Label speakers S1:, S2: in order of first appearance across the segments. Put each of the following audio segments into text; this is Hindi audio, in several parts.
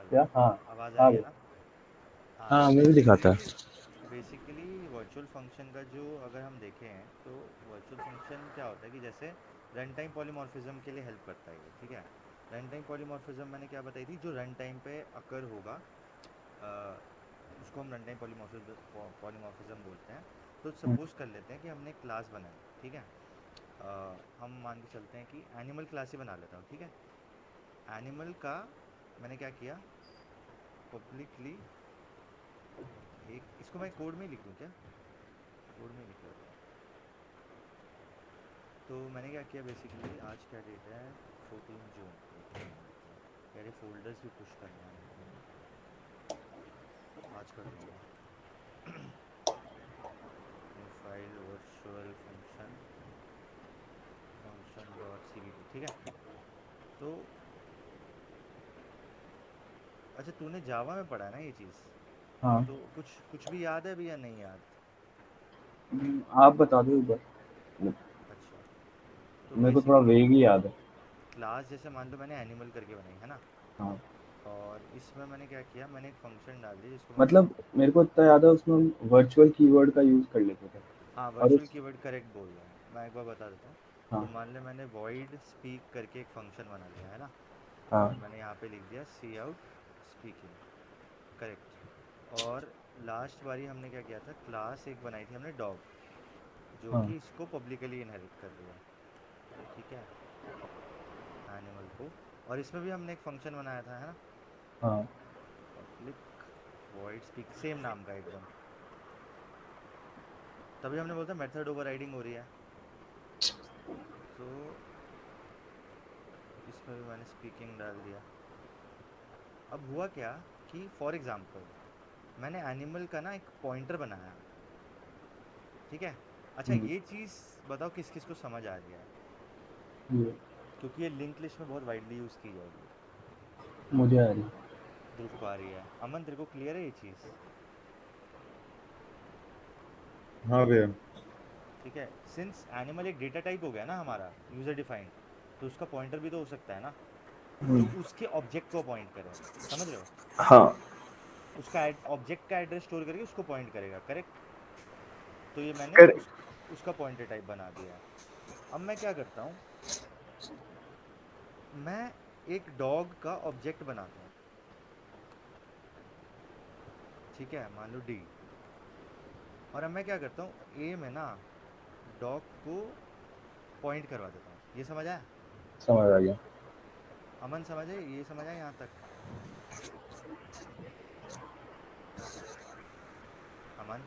S1: क्या? हाँ।
S2: आवाज़ आ
S1: हाँ
S2: रही है
S1: भाई।
S2: ना? हाँ,
S1: हाँ,
S2: तो
S1: हमें भी दिखाता है।
S2: बेसिकली वर्चुअल फंक्शन का जो अगर हम देखें तो वर्चुअल फंक्शन क्या होता है कि जैसे रन टाइम पॉलीमॉर्फिज्म के लिए हेल्प करता है ये, ठीक है। रन टाइम पॉलीमॉर्फिज्म मैंने क्या बताई थी, जो रन टाइम पे अकर होगा, अ, उसको हम रन टाइम पॉलीमॉर्फिज्म बोलते हैं। तो
S1: हम्म,
S2: सपोज कर लेते हैं कि हमने क्लास बनाई, ठीक है। हम मान के चलते हैं कि एनिमल क्लास ही बना लेता हूँ, ठीक है। एनिमल का मैंने क्या किया, पब्लिकली, एक इसको मैं कोड में ही लिख दूँ क्या, कोड में ही लिख लेता हूँ। तो मैंने क्या किया, बेसिकली आज क्या डेट है, 14 जून। एक मिनट यार, ये फोल्डर्स भी पुश करना है मेरे को, आज कर दूंगा। New file virtual function, function dot C ठीक है। तो अच्छा, तूने जावा में पढ़ा है ना ये चीज़?
S1: हाँ।
S2: तो कुछ कुछ भी याद है अभी या नहीं याद?
S1: आप बता दो एक बार।
S2: अच्छा, तो
S1: मेरे को थोड़ा
S2: बेसिकली
S1: वेग ही याद है।
S2: क्लास जैसे मान लो मैंने एनिमल करके बनाई है ना,
S1: हाँ।
S2: और इसमें मैंने क्या किया, मैंने एक फंक्शन डाल दिया जिसको मैंने
S1: मतलब मेरे को इतना याद है, उसमें हम वर्चुअल कीवर्ड का यूज़ कर लेते थे।
S2: हाँ,
S1: और
S2: वर्चुअल
S1: उस
S2: कीवर्ड करेक्ट बोल रहा है, मैं एक बार बता देता हूँ। तो
S1: हाँ,
S2: मान ले मैंने वॉइड स्पीक करके एक फंक्शन बना लिया है ना,
S1: हाँ,
S2: और मैंने यहाँ पे लिख दिया सी आउट स्पीकिंग, करेक्ट। और लास्ट बारी हमने क्या किया था, क्लास एक बनाई थी हमने डॉग, जो
S1: हाँ,
S2: कि इसको पब्लिकली इनहेरिट कर रही है, ठीक है, एनिमल को। और इसमें भी हमने एक फंक्शन बनाया था, है ना,
S1: हाँ।
S2: पब्लिक वॉइड स्पीक, सेम नाम का एकदम। तभी हमने बोलता मेथड ओवरराइडिंग हो रही है। तो इसमें भी मैंने स्पीकिंग डाल दिया। अब हुआ क्या कि फॉर एग्जांपल मैंने एनिमल का ना एक पॉइंटर बनाया, ठीक है। अच्छा,
S1: हम्म,
S2: ये चीज़ बताओ किस किस को समझ आ रही है,
S1: ये
S2: क्योंकि ये लिंक लिस्ट में बहुत वाइडली यूज़ की जाएगी।
S1: मुझे आ रही।
S2: ध्रुव को आ रही है, अमन तेरे को क्लियर है ये चीज़?
S3: हाँ भैया।
S2: ठीक है, सिंस एनिमल एक डेटा टाइप हो गया ना हमारा, यूज़र डिफाइंड, तो उसका पॉइंटर भी तो हो सकता है ना, जो उसके ऑब्जेक्ट को पॉइंट करे, समझ रहे हो?
S1: हाँ।
S2: उसका ऑब्जेक्ट का एड्रेस स्टोर करके उसको पॉइंट करेगा, करेक्ट। तो ये मैंने
S1: कर
S2: उसका पॉइंटर टाइप बना दिया है। अब मैं क्या करता हूँ, मैं एक डॉग का ऑब्जेक्ट बनाता हूँ, ठीक है, मान लो डी। और अब मैं क्या करता हूँ, ए में ना डॉग को पॉइंट करवा देता हूँ, ये समझ आया?
S1: समझ आ गया।
S2: अमन समझ आए, ये समझ आया यहाँ तक? अमन,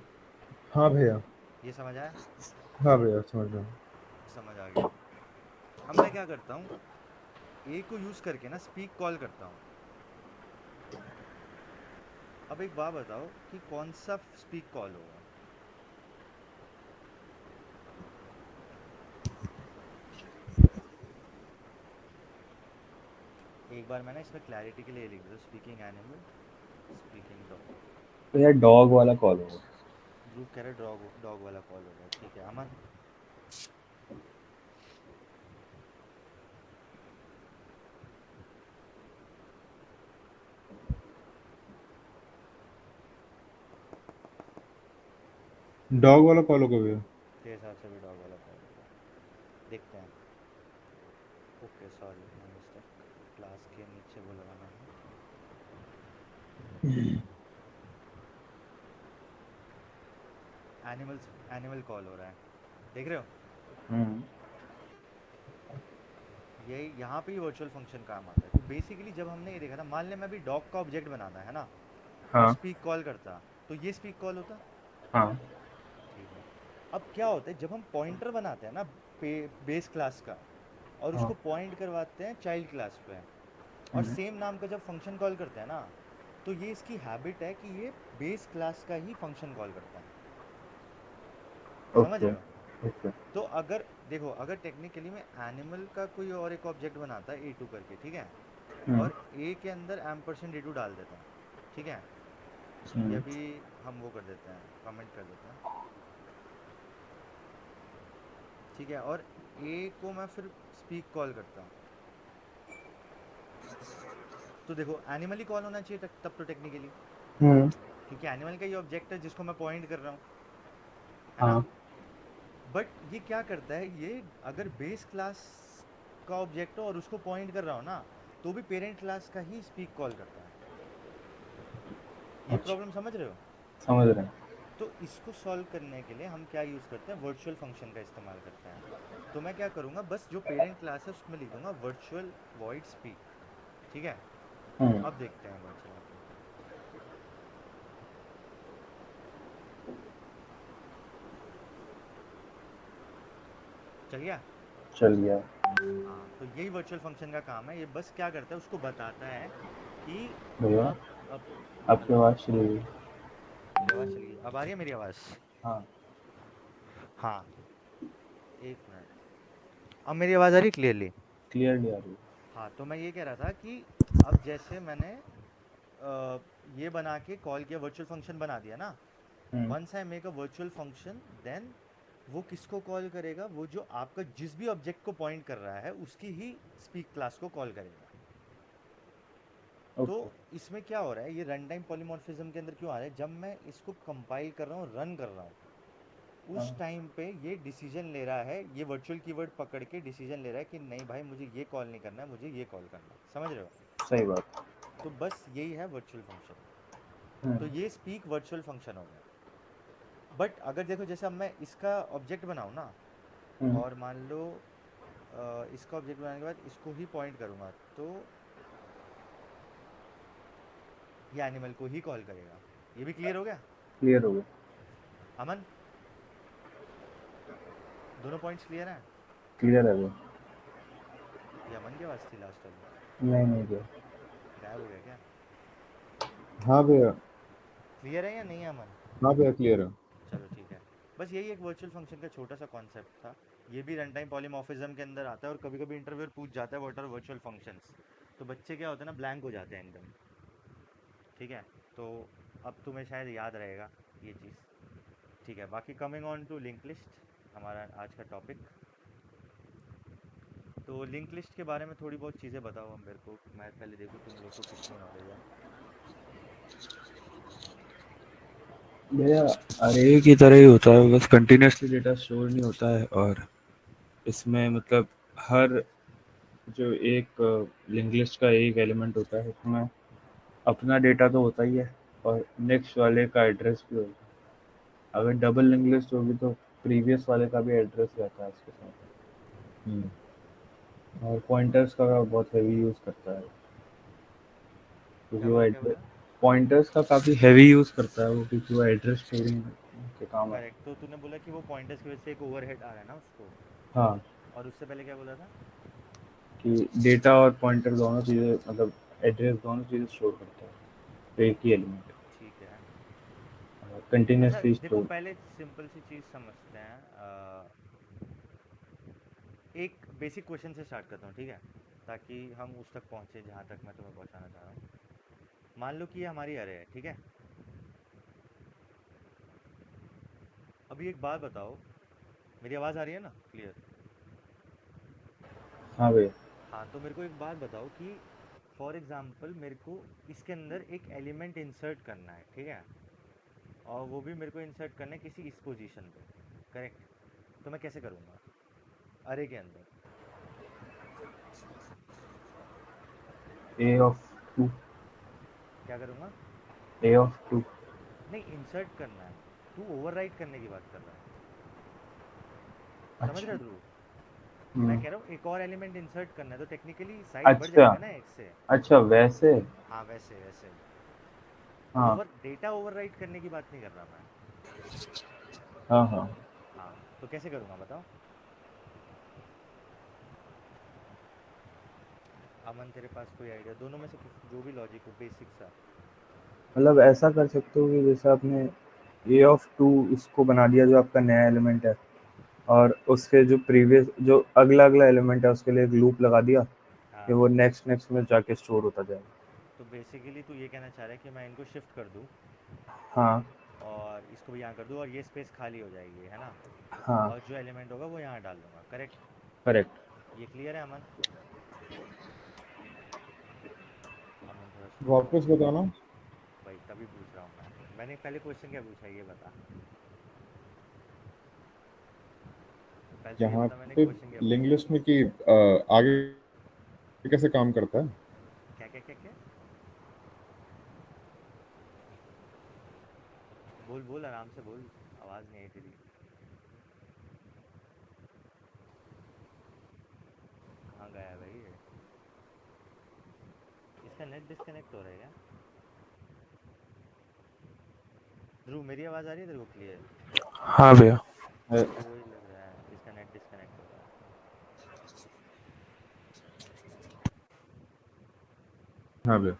S3: हाँ भैया।
S2: ये समझ आया?
S3: हाँ भैया, समझ रहा हूँ।
S2: समझ आ गया। अब मैं क्या करता हूँ, ए को यूज़ करके ना स्पीक कॉल करता हूँ। अब एक बात बताओ कि कौन सा स्पीक कॉल होगा? एक बार मैं ना इसमें क्लैरिटी के लिए लिख देता हूँ, स्पीकिंग एनिमल, स्पीकिंग डॉग।
S1: तो यार डॉग वाला कॉल होगा।
S2: ध्रुव कह रहा है डॉग, डॉग वाला कॉल होगा, ठीक है। अमन,
S3: डॉग वाला कॉल होगा भैया।
S2: तेरे हिसाब से भी डॉग वाला कॉल होगा, देखते हैं। Okay, sorry, my mistake, class के नीचे वो लगाना था। एनिमल्स, एनिमल कॉल हो रहा है, देख रहे हो?
S1: हम्म।
S2: ये यहाँ पे ही वर्चुअल फंक्शन काम आता है। तो बेसिकली जब हमने ये देखा था, मान ले मैं भी डॉग का ऑब्जेक्ट बनाता है ना, और
S1: हाँ,
S2: स्पीक कॉल करता, तो ये स्पीक कॉल होता,
S1: हाँ,
S2: ठीक है। अब क्या होता है, जब हम पॉइंटर बनाते हैं ना बेस क्लास का, और
S1: हाँ।
S2: उसको पॉइंट करवाते हैं चाइल्ड क्लास पे, और
S1: हम्म।
S2: सेम नाम का जब फंक्शन कॉल करते हैं ना, तो ये इसकी हैबिट है कि ये बेस क्लास का ही फंक्शन कॉल करता है, समझ
S1: ओके।
S2: रहे हो?
S1: ओके।
S2: तो अगर देखो, अगर टेक्निकली मैं एनिमल का कोई और एक ऑब्जेक्ट बनाता है ए टू करके, ठीक है,
S1: हम्म।
S2: और ए के अंदर एम्परसेंड ए टू डाल देता, ठीक है, ये
S1: हम्म।
S2: अभी हम वो कर देते हैं, कमेंट कर देते हैं, ठीक है। और ए को मैं फिर स्पीक कॉल करता, तो देखो एनिमल ही कॉल होना चाहिए तब तो टेक्निकली,
S1: हम्म।
S2: क्योंकि एनिमल का ये ऑब्जेक्ट है जिसको मैं पॉइंट कर रहा हूँ, है ना।
S1: हाँ।
S2: बट ये क्या करता है, ये अगर बेस क्लास का ऑब्जेक्ट हो और उसको पॉइंट कर रहा हो ना, तो भी पेरेंट क्लास का ही स्पीक कॉल करता है। ये
S1: अच्छा,
S2: प्रॉब्लम समझ रहे हो।
S1: समझ रहे हैं।
S2: तो इसको सॉल्व करने के लिए हम क्या यूज़ करते हैं, वर्चुअल फंक्शन का इस्तेमाल करते हैं। तो मैं क्या करूँगा, बस जो पेरेंट क्लास है उसमें लिख दूंगा वर्चुअल वॉइड स्पीक, ठीक है।
S1: हम्म।
S2: अब देखते हैं वर्ड चला के, चल गया।
S1: चल गया।
S2: हाँ, तो यही वर्चुअल फंक्शन का काम है, ये बस क्या करता है, उसको बताता है कि
S1: भैया,
S2: आप अब,
S1: आपकी
S2: हेलो,
S1: आवाज़ चली गई।
S2: मेरी आवाज़ चली गई, अब आ रही है मेरी आवाज़।
S1: हाँ,
S2: हाँ, एक मिनट, अब मेरी आवाज़ आ रही क्लियरली।
S1: क्लियरली आ रही है।
S2: हाँ, तो मैं ये कह रहा था कि अब जैसे मैंने ये बना के कॉल किया, वर्चुअल फंक्शन बना दिया ना।
S1: Hmm.
S2: Once I make a virtual function, then वो किसको कॉल करेगा, वो जो आपका जिस भी ऑब्जेक्ट को पॉइंट कर रहा है उसकी ही स्पीक क्लास को कॉल करेगा। तो
S1: ओके।
S2: इसमें क्या हो रहा है, ये रन टाइम पॉलीमॉर्फिज्म के अंदर क्यों आ रहा है, जब मैं इसको कंपाइल कर रहा हूँ, रन कर रहा हूँ, उस
S1: हाँ,
S2: टाइम पे ये डिसीजन ले रहा है, ये वर्चुअल कीवर्ड पकड़ के डिसीजन ले रहा है कि नहीं भाई मुझे ये कॉल नहीं करना है, मुझे ये कॉल करना है, समझ रहे हो।
S1: सही बात।
S2: तो बस यही है वर्चुअल फंक्शन। तो
S1: हम्म।
S2: ये स्पीक वर्चुअल फंक्शन हो गया। बट अगर देखो जैसे अब मैं इसका ऑब्जेक्ट बनाऊँ ना,
S1: हम्म।
S2: और मान लो इसका ऑब्जेक्ट बनाने के बाद इसको ही पॉइंट करूँगा, तो ये एनिमल को ही कॉल करेगा। ये भी क्लियर हो गया
S1: क्लियर हो गया।
S2: अमन, दोनों पॉइंट्स क्लियर हैं।
S1: क्लियर है वो।
S2: ये अमन की आवाज़ थी लास्ट वाली,
S1: नहीं, नहीं गया।
S2: गायब हो गया क्या।
S3: हाँ भैया।
S2: क्लियर है या नहीं है अमन।
S3: हाँ भैया क्लियर है।
S2: चलो ठीक है। बस यही एक वर्चुअल फंक्शन का छोटा सा कॉन्सेप्ट था। ये भी रन टाइम पॉलीमॉर्फिज्म के अंदर आता है, और कभी कभी इंटरव्यूअर पूछ जाता है व्हाट आर वर्चुअल फंक्शंस, तो बच्चे क्या होता है ना, ब्लैंक हो जाते हैं एकदम। ठीक है, तो अब तुम्हें शायद याद रहेगा ये चीज़। ठीक है, बाकी coming on to link list, हमारा आज का टॉपिक। तो लिंक लिस्ट के बारे में थोड़ी बहुत चीज़ें बताओ अब मेरे को, मैं पहले देखूँ तुम लोग को कितनी नॉलेज है।
S1: भैया, अरे की तरह ही होता है, बस कंटिन्यूसली डेटा स्टोर नहीं होता है। और इसमें मतलब हर जो एक लिंक लिस्ट का एक एलिमेंट होता है, उसमें अपना डेटा तो होता ही है और नेक्स्ट वाले का एड्रेस भी होता है। अगर डबल लिंक लिस्ट होगी तो प्रीवियस वाले का भी एड्रेस रहता है उसके साथ। और पॉइंटर्स का बहुत हैवी यूज़ करता है, क्योंकि
S2: क्या
S1: वो
S2: बोला, क्या बोला।
S1: पॉइंटर्स का काफ़ी हैवी यूज़ करता है वो, क्योंकि वो एड्रेस स्टोरिंग के काम आता
S2: करेक्ट, तो तूने बोला कि वो पॉइंटर्स की वजह से एक ओवरहेड आ रहा है ना उसको,
S1: है। हाँ,
S2: और उससे पहले क्या बोला था।
S1: कि डेटा और पॉइंटर दोनों चीज़ें मतलब एड्रेस दोनों चीज़ें स्टोर करता है, तो एक ही एलिमेंट
S2: ठीक है।
S1: है,
S2: अच्छा
S1: कंटिन्यूसली
S2: देखो,
S1: स्टोर।
S2: पहले सिंपल सी चीज़ समझते हैं। एक बेसिक क्वेश्चन से स्टार्ट करता हूँ, ठीक है, ताकि हम उस तक पहुँचे जहाँ तक मैं तुम्हें पहुँचाना चाह रहा हूँ। मान लो कि ये हमारी अरे है, ठीक है। अभी एक बात बताओ, मेरी आवाज़ आ रही है ना क्लियर।
S1: हाँ भैया।
S2: हाँ, तो मेरे को एक बात बताओ कि फॉर एग्जांपल मेरे को इसके अंदर एक एलिमेंट इंसर्ट करना है, ठीक है, और वो भी मेरे को इंसर्ट करना है किसी इस पोजीशन पे, करेक्ट। तो मैं कैसे करूँगा अरे के अंदर।
S1: ए ऑफ टू।
S2: क्या करूँगा।
S1: ए ऑफ टू।
S2: नहीं, इंसर्ट करना है, तू ओवरराइट करने की बात कर रहा है, समझ रहे
S1: अच्छा।
S2: हो ध्रुव। मैं
S1: हम्म।
S2: कह रहा हूँ एक और एलिमेंट इंसर्ट करना है, तो टेक्निकली साइज बढ़
S1: अच्छा।
S2: जाएगा ना एक से।
S1: अच्छा, वैसे।
S2: हाँ, वैसे वैसे
S1: हाँ,
S2: ओवर डेटा ओवरराइट करने की बात नहीं कर रहा मैं।
S1: हाँ, हाँ।
S2: हाँ, तो कैसे करूँगा बताओ। अमन तेरे पास कोई आइडिया, दोनों में से जो भी लॉजिक हो बेसिक सा।
S1: मतलब ऐसा कर सकते हो कि जैसे आपने ए ऑफ टू इसको बना दिया जो आपका नया एलिमेंट है, और उसके जो प्रीवियस जो अगला अगला एलिमेंट है उसके लिए एक लूप लगा दिया कि
S2: हाँ,
S1: वो नेक्स्ट नेक्स्ट में जाके स्टोर होता जाएगा।
S2: तो बेसिकली तू ये कहना चाह रहा है कि मैं इनको शिफ्ट कर दूँ,
S1: हाँ,
S2: और इसको भी यहाँ कर दूँ, और ये स्पेस खाली हो जाएगी, है ना।
S1: हाँ।
S2: और जो एलिमेंट होगा वो यहाँ डाल दूंगा, करेक्ट।
S1: करेक्ट।
S2: ये क्लियर है अमन। अमन
S3: वापस बताना।
S2: भाई तभी पूछ रहा हूँ मैंने पहले क्वेश्चन क्या पूछा ये बता, पहले तो ये
S3: यहाँ
S2: बता मैंने
S3: पे
S2: क्वेश्चन क्या
S3: लिंक
S2: पूछा।
S3: लिस्ट में कि आगे कैसे काम करता है।
S2: क्या क्या क्या क्या, बोल बोल आराम से बोल, आवाज़ नहीं आई तेरी। कहाँ गया है भाई ये, इसका नेट डिस्कनेक्ट हो रहा है क्या? ध्रुव मेरी आवाज़ आ रही है तेरे को क्लियर?
S1: हाँ भैया।
S3: है-
S2: मेरे को वही लग रहा है इसका नेट डिस्कनेक्ट हो रहा है।
S3: हाँ भैया।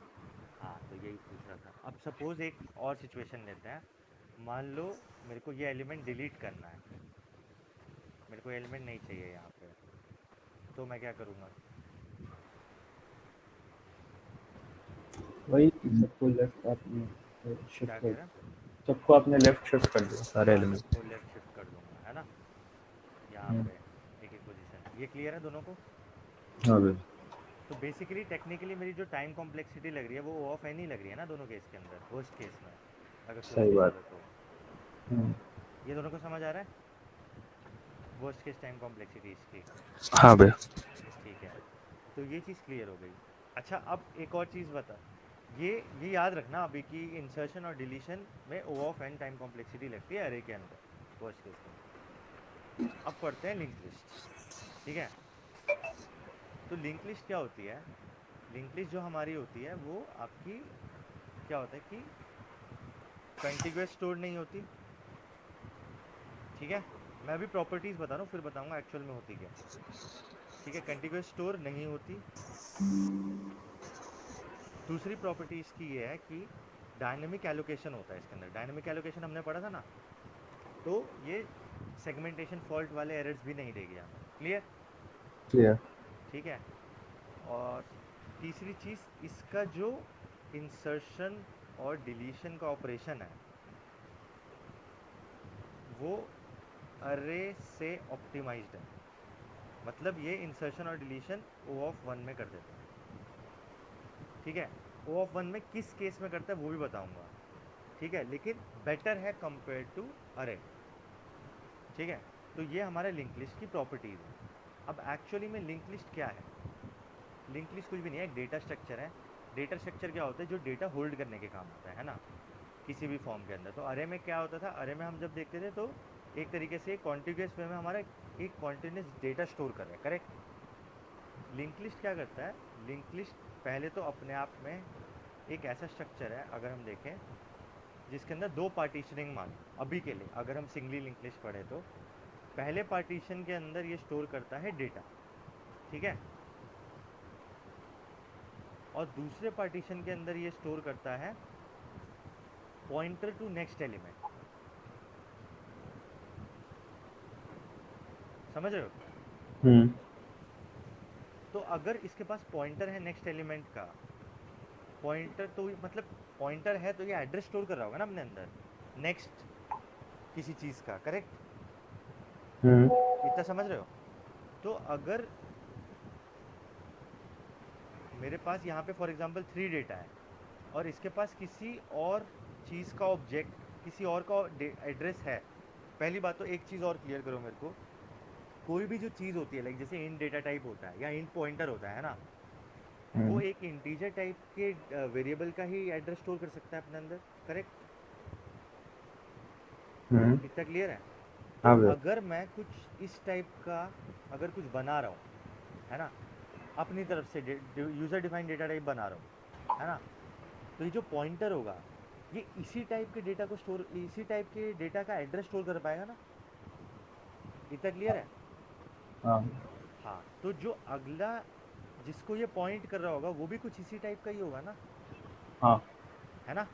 S2: हाँ तो यही पूछ रहा था। अब सपोज एक और सिचुएशन लेते हैं, मान लो मेरे को ये एलिमेंट डिलीट करना है, मेरे को एलिमेंट नहीं चाहिए यहाँ पे, तो मैं क्या करूँगा?
S1: वही सबको लेफ्ट आपने शिफ्ट
S2: क्या
S1: कर,
S2: कह रहा है?
S1: सबको आपने लेफ्ट शिफ्ट कर दिया सारे
S2: हाँ
S1: एलिमेंट।
S2: सबको लेफ्ट शिफ्ट कर दूंगा है ना, यहाँ पे एक एक पोजीशन। ये क्लियर है दोनों को?
S3: हाँ भैया।
S2: तो बेसिकली टेक्निकली मेरी जो टाइम कॉम्प्लेक्सिटी लग रही है वो O ऑफ एन ही लग रही है ना दोनों केस के अंदर, वर्स्ट केस में अगर सोच
S1: सही
S2: के
S1: बात।
S2: चलो तो। ये दोनों को समझ आ रहा है, वर्स्ट केस टाइम कॉम्प्लेक्सिटी इसकी?
S1: हाँ भैया।
S2: ठीक है, तो ये चीज़ क्लियर हो गई। अच्छा अब एक और चीज़ बता, ये याद रखना अभी कि इंसर्शन और डिलीशन में O of n time complexity लगती है अरे के अंदर, वर्स्ट केस में। अब पढ़ते हैं लिंक लिस्ट, ठीक है? तो लिंक लिस्ट क्या होती है? लिंक लिस्ट जो हमारी होती है वो आपकी क्या होता है कि कंटिग्यूस स्टोर नहीं होती, ठीक है? मैं अभी प्रॉपर्टीज बता रहा हूँ फिर बताऊंगा एक्चुअल में होती क्या है। ठीक है, कंटिग्यूस स्टोर नहीं होती। दूसरी प्रॉपर्टी इसकी ये है कि डायनेमिक एलोकेशन होता है इसके अंदर। डायनेमिक एलोकेशन हमने पढ़ा था ना, तो ये सेगमेंटेशन फॉल्ट वाले एरर्स भी नहीं देगी हमें। क्लियर?
S1: क्लियर।
S2: ठीक है। और तीसरी चीज़, इसका जो इंसर्शन और डिलीशन का ऑपरेशन है वो अरे से ऑप्टिमाइज्ड है, मतलब ये इंसर्शन और डिलीशन O ऑफ वन में कर देता है। ठीक है, O ऑफ वन में किस केस में करता है वो भी बताऊंगा, ठीक है, लेकिन बेटर है कंपेयर टू अरे। ठीक है, तो ये हमारे लिंक लिस्ट की प्रॉपर्टीज है। अब एक्चुअली में लिंक लिस्ट क्या है? लिंक लिस्ट कुछ भी नहीं है, एक डेटा स्ट्रक्चर है। डेटा स्ट्रक्चर क्या होता है? जो डेटा होल्ड करने के काम आता है ना, किसी भी फॉर्म के अंदर। तो अरे में क्या होता था? अरे में हम जब देखते थे तो एक तरीके से कॉन्टिग्यूस वे में हमारा एक कॉन्टिन्यूस डेटा स्टोर कर रहा है, करेक्ट? लिंक लिस्ट क्या करता है? लिंक लिस्ट पहले तो अपने आप में एक ऐसा स्ट्रक्चर है, अगर हम देखें, जिसके अंदर दो पार्टीशनिंग मान लो अभी के लिए, अगर हम सिंगली लिंक लिस्ट पढ़े तो पहले पार्टीशन के अंदर ये स्टोर करता है डेटा, ठीक है, और दूसरे पार्टीशन के अंदर ये स्टोर करता है पॉइंटर टू नेक्स्ट एलिमेंट। समझ रहे हो?
S1: हम्म।
S2: तो अगर इसके पास पॉइंटर है नेक्स्ट एलिमेंट का, पॉइंटर तो मतलब पॉइंटर है तो ये एड्रेस स्टोर कर रहा होगा ना अपने अंदर, नेक्स्ट किसी चीज़ का, करेक्ट?
S1: हम्म।
S2: इतना समझ रहे हो? तो अगर मेरे पास यहाँ पे फॉर एग्जांपल 3 डेटा है और इसके पास किसी और चीज़ का ऑब्जेक्ट, किसी और का एड्रेस है, पहली बात तो एक चीज़ और क्लियर करो मेरे को, कोई भी जो चीज़ होती है लाइक जैसे इंट डेटा टाइप होता है या इंट पॉइंटर होता है ना, वो
S3: हम्म।
S2: एक इंटीजर टाइप के वेरिएबल का ही एड्रेस स्टोर कर सकता है अपने अंदर, करेक्ट?
S1: हम्म।
S2: इतना क्लियर है? तो
S1: हाँ भैया।
S2: अगर मैं कुछ इस टाइप का अगर कुछ बना रहा हूँ, है ना, अपनी तरफ से यूज़र डिफाइंड डेटा टाइप बना रहा हूँ, है ना, तो ये जो पॉइंटर होगा ये इसी टाइप के डेटा को स्टोर, इसी टाइप के डेटा का एड्रेस स्टोर कर पाएगा ना? इतना क्लियर है?
S1: हाँ।
S2: हाँ, तो जो अगला जिसको ये पॉइंट कर रहा होगा वो भी कुछ इसी टाइप का ही होगा ना,
S1: हाँ।
S2: है ना?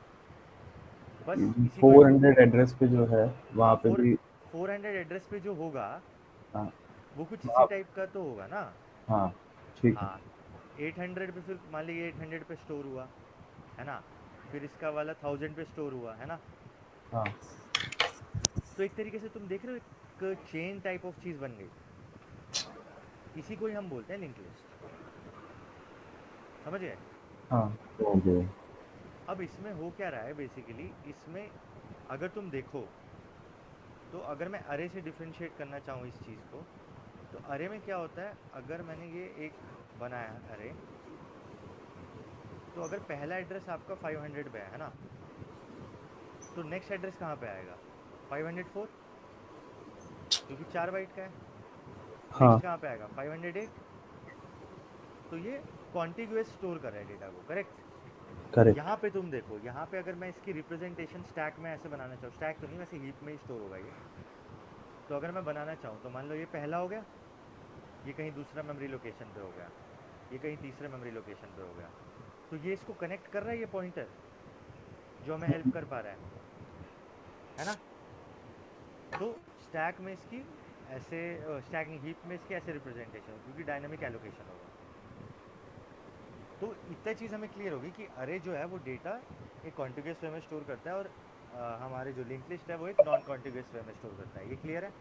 S2: बस इसी को
S1: 400 एड्रेस पे जो है
S2: हाँ
S1: वहाँ पे
S2: फोर
S1: भी।
S2: 400 एड्रेस पे जो होगा
S1: हाँ।
S2: वो कुछ इसी
S1: वहाँ।
S2: टाइप का तो होगा ना।
S1: हाँ। ठीक है।
S2: हाँ, 800 पे फिर मान लीजिए 800 पे स्टोर हुआ, है ना, फिर इसका वाला 1000 पे स्टोर हुआ, है ना?
S1: हाँ।
S2: तो एक तरीके से तुम देख रहे हो एक चेन टाइप ऑफ चीज़ बन गई, इसी को ही हम बोलते हैं लिंक लिस्ट। समझ गए?
S1: हाँ
S3: ओके।
S2: अब इसमें हो क्या रहा है बेसिकली, इसमें अगर तुम देखो, तो अगर मैं अरे से डिफरेंशिएट करना चाहूँ इस चीज़ को, तो अरे में क्या होता है, अगर मैंने ये एक बनाया अरे, तो अगर पहला एड्रेस आपका 500 पे है ना, तो नेक्स्ट एड्रेस कहाँ पे आएगा, 504, क्योंकि 4 बाइट का है।
S1: हाँ
S2: नेक्स्ट कहाँ पे आएगा, 508। तो ये कॉन्टिग्यूअस स्टोर कर रहा है डेटा को, करेक्ट।
S1: करेक्ट।
S2: यहाँ पे तुम देखो, यहाँ पे अगर मैं इसकी रिप्रेजेंटेशन स्टैक में ऐसे बनाना चाहूँ, स्टैक तो नहीं वैसे हीप में ही स्टोर होगा ये, तो अगर मैं बनाना चाहूँ तो मान लो ये पहला हो गया, ये कहीं दूसरा मेमोरी लोकेशन पे हो गया, ये कहीं तीसरे मेमोरी लोकेशन पे हो गया, तो ये इसको कनेक्ट कर रहा है ये पॉइंटर, जो हमें हेल्प कर पा रहा है ना। तो स्टैक में इसकी ऐसे, स्टैक नहीं हीप में इसकी ऐसे रिप्रेजेंटेशन हो, क्योंकि डायनामिक एलोकेशन होगा। तो इतना चीज़ हमें क्लियर होगी कि अरे जो है वो डेटा एक कॉन्टिग्यूअस वे में स्टोर करता है, और हमारे जो लिंक लिस्ट है वो एक नॉन कॉन्टिग्यूअस वे में स्टोर करता है। ये क्लियर है।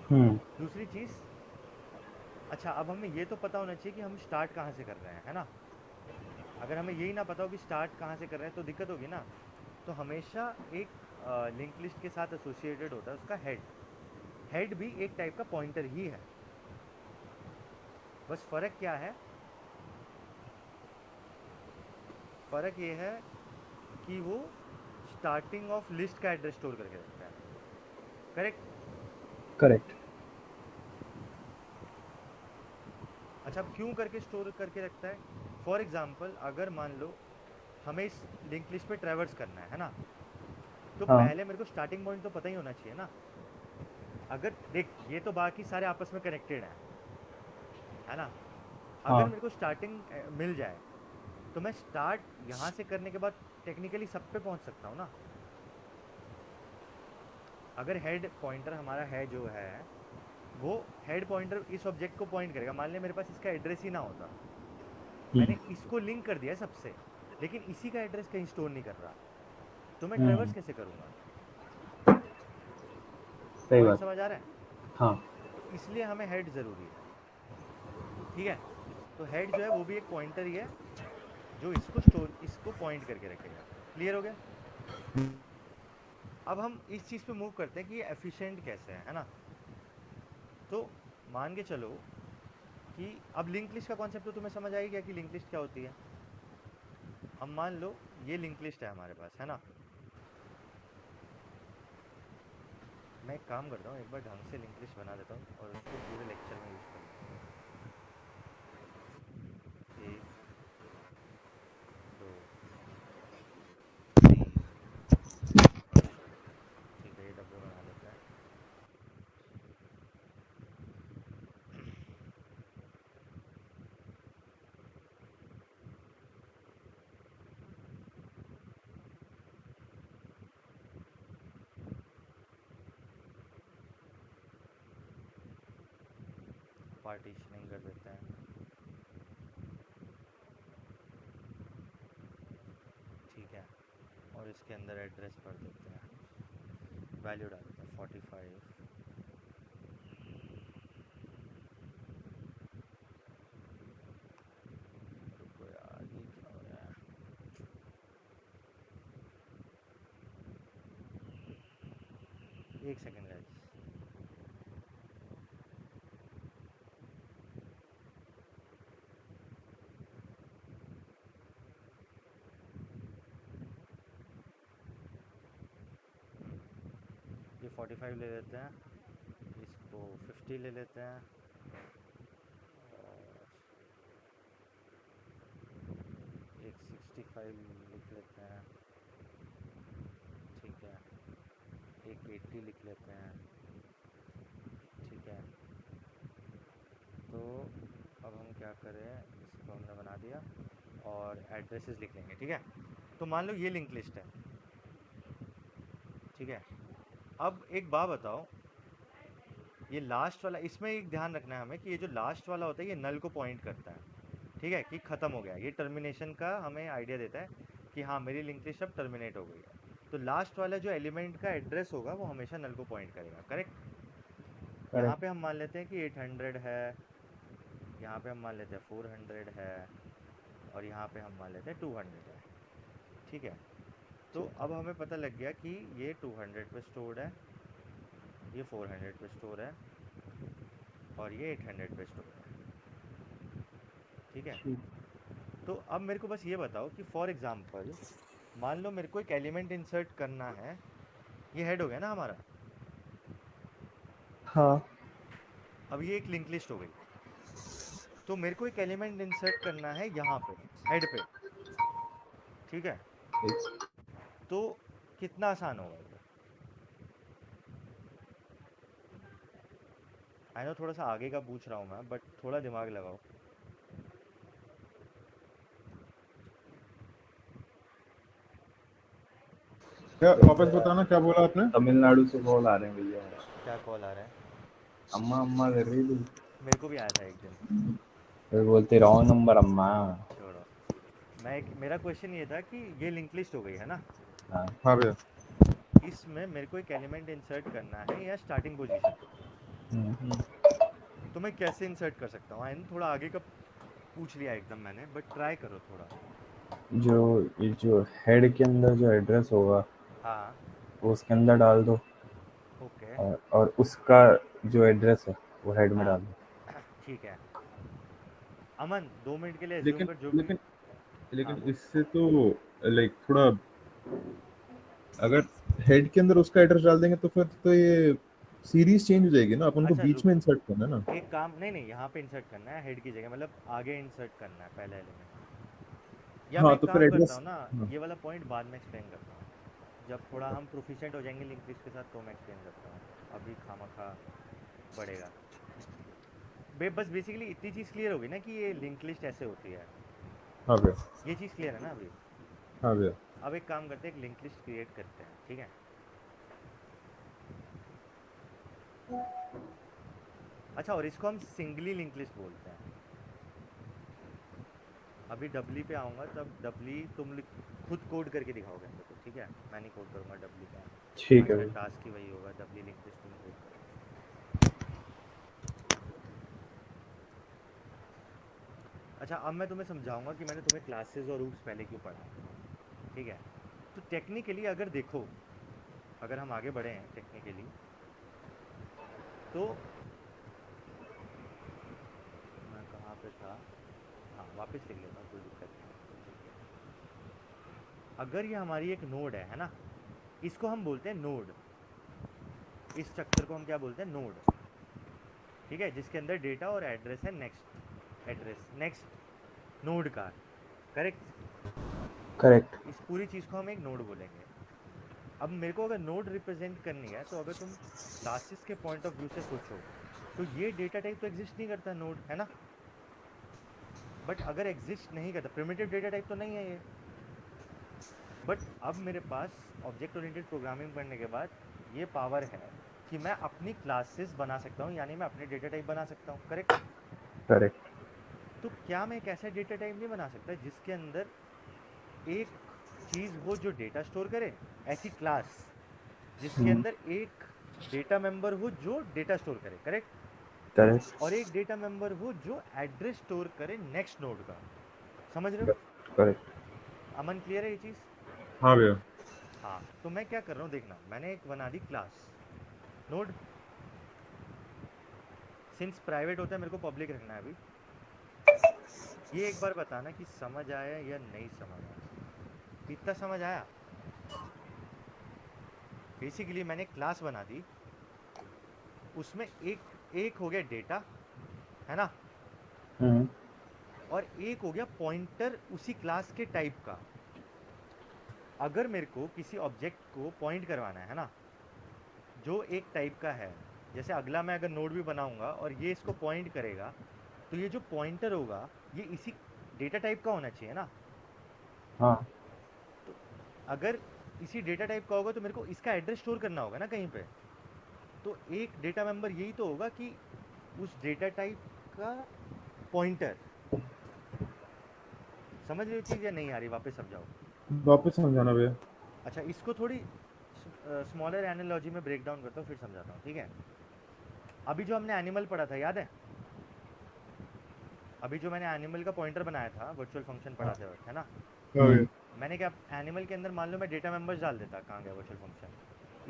S1: हम्म।
S2: दूसरी चीज़, अच्छा अब हमें ये तो पता होना चाहिए कि हम स्टार्ट कहाँ से कर रहे हैं, है ना। अगर हमें यही ना पता हो कि स्टार्ट कहाँ से कर रहे हैं तो दिक्कत होगी ना। तो हमेशा एक लिंक लिस्ट के साथ एसोसिएटेड होता है उसका हेड। हेड भी एक टाइप का पॉइंटर ही है, बस फ़र्क क्या है, फ़र्क ये है कि वो स्टार्टिंग ऑफ लिस्ट का एड्रेस स्टोर करके रखता है, करेक्ट।
S1: करेक्ट।
S2: अच्छा अब क्यों करके स्टोर करके रखता है, फॉर एग्जांपल अगर मान लो हमें इस लिंक लिस्ट पे ट्रैवर्स करना है ना, तो
S1: हाँ
S2: पहले मेरे को स्टार्टिंग पॉइंट तो पता ही होना चाहिए ना। अगर देख ये तो बाकी सारे आपस में कनेक्टेड है ना। अगर
S1: हाँ
S2: मेरे को स्टार्टिंग मिल जाए, तो मैं स्टार्ट यहाँ से करने के बाद टेक्निकली सब पे पहुँच सकता हूँ ना। अगर हेड पॉइंटर हमारा है जो है, वो हेड पॉइंटर इस ऑब्जेक्ट को पॉइंट करेगा। मान लिया मेरे पास इसका एड्रेस ही ना होता,
S1: हम्म।
S2: मैंने इसको लिंक कर दिया है सबसे, लेकिन इसी का एड्रेस कहीं स्टोर नहीं कर रहा, तो मैं ट्रेवर्स
S1: हम्म।
S2: कैसे करूँगा।
S1: सही
S2: पॉइंट
S1: बात।
S2: समझ आ रहा है।
S1: हाँ।
S2: तो इसलिए हमें हेड ज़रूरी है, ठीक है। तो हेड जो है वो भी एक पॉइंटर ही है, जो इसको स्टोर, इसको पॉइंट करके रखेगा। क्लियर हो गया। अब हम इस चीज़ पे मूव करते हैं कि ये एफिशिएंट कैसे है ना। तो मान के चलो कि अब लिंक लिस्ट का कॉन्सेप्ट तो तुम्हें समझ आ ही गया कि लिंक लिस्ट क्या होती है। अब मान लो ये लिंक लिस्ट है हमारे पास, है ना। मैं एक काम करता हूँ, एक बार ढंग से लिंक लिस्ट बना देता हूँ और उसको पूरे लेक्चर में यूज़ करूँगा। एक, दो, तीन, ठीक है, ये डब्बे बना लेते हैं। पार्टीशनिंग कर देते हैं, ठीक है। और इसके अंदर एड्रेस भर देते हैं, वैल्यू डाल देते हैं 45। रुको यार, ये क्या हो रहा है। एक सेकेंड गाइस। ये 45 ले लेते हैं, इसको 50 ले लेते हैं, और एक 65 लिख लेते हैं, ठीक है। एक 80 लिख लेते हैं, ठीक है। तो अब हम क्या करें, इसको हमने बना दिया और एड्रेसेस लिख लेंगे, ठीक है। तो मान लो ये लिंक लिस्ट है, ठीक है। अब एक बात बताओ, ये लास्ट वाला, इसमें एक ध्यान रखना है हमें कि ये जो लास्ट वाला होता है ये नल को पॉइंट करता है, ठीक है, कि ख़त्म हो गया। ये टर्मिनेशन का हमें आइडिया देता है कि हाँ मेरी लिंक लिस्ट अब टर्मिनेट हो गई है। तो लास्ट वाला जो एलिमेंट का एड्रेस होगा वो हमेशा नल को पॉइंट करेगा, करेक्ट। यहाँ
S1: करेक्ट।
S2: पे हम मान लेते हैं कि 800 है, यहाँ पे हम मान लेते हैं 400 है, और यहाँ पे हम मान लेते हैं 200 है, ठीक है। तो अब हमें पता लग गया कि ये 200 पे स्टोर्ड है, ये 400 पे स्टोर है और ये 800 पे स्टोर है, ठीक है।
S1: ठीक।
S2: तो अब मेरे को बस ये बताओ कि फॉर एग्जांपल मान लो मेरे को एक एलिमेंट इंसर्ट करना है, ये हेड हो गया ना हमारा।
S1: हाँ।
S2: अब ये एक लिंक लिस्ट हो गई, तो मेरे को एक एलिमेंट इंसर्ट करना है यहाँ पे हेड पे, ठीक है।
S1: एक-
S2: तो कितना आसान होगा ये? आई नो थोड़ा सा आगे का पूछ रहा हूँ मैं, बट थोड़ा दिमाग लगाओ।
S3: क्या वापस बताना, क्या बोला आपने?
S1: तमिलनाडु से कॉल आ रहे हैं भैया।
S2: क्या कॉल आ रहा है?
S1: अम्मा अम्मा कर रही थी।
S2: मेरे को भी आया था एक दिन।
S1: फिर बोलते रॉन्ग नंबर अम्मा।
S2: छोड़ो। मेरा क्वेश्चन ये था कि ये लिंक लिस्ट हो गई है ना,
S1: हाँ।
S3: हाँ भैया।
S2: इसमें मेरे को एक एलिमेंट इंसर्ट करना है या स्टार्टिंग पोजीशन,
S1: हम्म।
S2: तो मैं कैसे इंसर्ट कर सकता हूँ? आई नो थोड़ा आगे का पूछ लिया एकदम मैंने, बट ट्राई करो थोड़ा।
S1: जो ये जो हेड के अंदर जो एड्रेस होगा
S2: हाँ।
S1: वो उसके अंदर डाल दो,
S2: ओके।
S1: और उसका जो एड्रेस है वो हेड में
S2: हाँ।
S1: डाल दो।
S2: ठीक है। अमन 2 मिनट के लिए एज्यूम
S3: लेकिन
S2: कर जो भी।
S3: लेकिन
S2: हाँ
S3: लेकिन
S2: बोल।
S3: इससे तो लाइक थोड़ा, अगर हेड के अंदर उसका एड्रेस डाल देंगे तो फिर तो ये सीरीज चेंज हो जाएगी ना, अपन को
S2: अच्छा
S3: बीच
S2: रुक,
S3: में इंसर्ट करना है ना।
S2: एक काम, नहीं नहीं यहाँ पे इंसर्ट करना है हेड की जगह, मतलब आगे इंसर्ट करना है पहला एलिमेंट। या मैं
S3: हाँ
S2: एक
S3: तो फिर
S2: काम करता
S3: एड्रेस।
S2: हूँ ना,
S3: हाँ
S2: ये वाला पॉइंट बाद में एक्सप्लेन करता हूँ, जब थोड़ा हम प्रोफिशिएंट हो जाएंगे लिंक लिस्ट के साथ तो मैं एक्सप्लेन करता हूँ। अभी खामखा बढ़ेगा। बस बेसिकली इतनी चीज़ क्लियर होगी ना कि ये लिंक लिस्ट ऐसे होती है।
S3: हाँ भैया।
S2: ये चीज़ क्लियर है ना अभी?
S3: हाँ भैया।
S2: अब एक काम करते हैं, एक लिंक लिस्ट क्रिएट करते हैं, ठीक है। अच्छा, और इसको हम सिंगली लिंक लिस्ट बोलते हैं। अभी डबली पे आऊँगा तब डबली तुम खुद कोड करके दिखाओगे मेरे को, ठीक है। मैं नहीं कोड करूँगा डबली का।
S1: ठीक
S2: आज
S1: है
S2: का
S1: भाई।
S2: टास्क ही वही होगा, डबली लिंक लिस्ट तुम कोड करो। अच्छा, अब मैं तुम्हें समझाऊंगा कि मैंने तुम्हें क्लासेस और रूट्स पहले क्यों पढ़ाए, ठीक है। तो टेक्निकली अगर देखो, अगर हम आगे बढ़े हैं टेक्निकली, तो मैं कहाँ पे था? हाँ वापस लिख लेता हूँ, कोई दिक्कत नहीं है। अगर ये हमारी एक नोड है ना, इसको हम बोलते हैं नोड। इस स्ट्रक्चर को हम क्या बोलते हैं? नोड, ठीक है। जिसके अंदर डेटा और एड्रेस है, नेक्स्ट एड्रेस, नेक्स्ट नोड का, करेक्ट।
S1: करेक्ट।
S2: इस पूरी चीज़ को हम एक नोड बोलेंगे। अब मेरे को अगर नोड रिप्रेजेंट करनी है, तो अगर तुम क्लासेस के पॉइंट ऑफ व्यू से सोचो, तो ये डेटा टाइप तो एग्जिस्ट नहीं करता नोड, है ना। बट अगर एग्जिस्ट नहीं करता, प्रिमिटिव डेटा टाइप तो नहीं है ये। बट अब मेरे पास ऑब्जेक्ट ओरिएंटेड प्रोग्रामिंग पढ़ने के बाद ये पावर है कि मैं अपनी क्लासेस बना सकता हूँ, यानी मैं अपने डेटा टाइप बना सकता हूँ, करेक्ट।
S1: करेक्ट।
S2: तो क्या मैं एक ऐसा डेटा टाइप नहीं बना सकता जिसके अंदर एक चीज़ हो जो डेटा स्टोर करे, ऐसी क्लास जिसके
S1: हम्म।
S2: अंदर एक डेटा मेंबर हो जो डेटा स्टोर करे, करेक्ट। और
S1: करेक्ट।
S2: एक डेटा मेंबर हो जो एड्रेस स्टोर करे नेक्स्ट नोड का। समझ रहे हो?
S1: करेक्ट।
S2: अमन क्लियर है ये चीज़?
S3: हाँ भैया।
S2: हाँ, तो मैं क्या कर रहा हूँ देखना, मैंने एक बना दी क्लास नोड। सिंस प्राइवेट होता है मेरे को पब्लिक रखना है अभी। ये एक बार बताना कि समझ आया या नहीं समझ आया। इतना समझ आया? बेसिकली मैंने क्लास बना दी, उसमें एक एक हो गया डेटा, है ना,
S1: हम्म।
S2: और एक हो गया पॉइंटर उसी क्लास के टाइप का। अगर मेरे को किसी ऑब्जेक्ट को पॉइंट करवाना है ना, जो एक टाइप का है, जैसे अगला मैं अगर नोड भी बनाऊंगा और ये इसको पॉइंट करेगा, तो ये जो पॉइंटर होगा ये इसी डेटा टाइप का होना चाहिए ना।
S1: हाँ।
S2: तो अगर इसी डेटा टाइप का होगा तो मेरे को इसका एड्रेस स्टोर करना होगा ना कहीं पे। तो एक डेटा मेंबर यही तो होगा कि उस डेटा टाइप का पॉइंटर। समझ रहे हो चीज़ या नहीं आ रही? वापस समझाओ।
S3: वापस समझाना भैया।
S2: अच्छा, इसको थोड़ी स्मॉलर एनालॉजी में ब्रेक डाउन करता हूँ, फिर समझाता हूँ, ठीक है। अभी जो हमने एनिमल पढ़ा था याद है? अभी जो मैंने एनिमल का पॉइंटर बनाया था वर्चुअल फंक्शन पढ़ाते वक्त, है ना,
S3: हाँ भैया।
S2: मैंने क्या एनिमल के अंदर मान लो मैं डेटा मेंबर्स डाल देता, कहाँ गया वर्चुअल फंक्शन,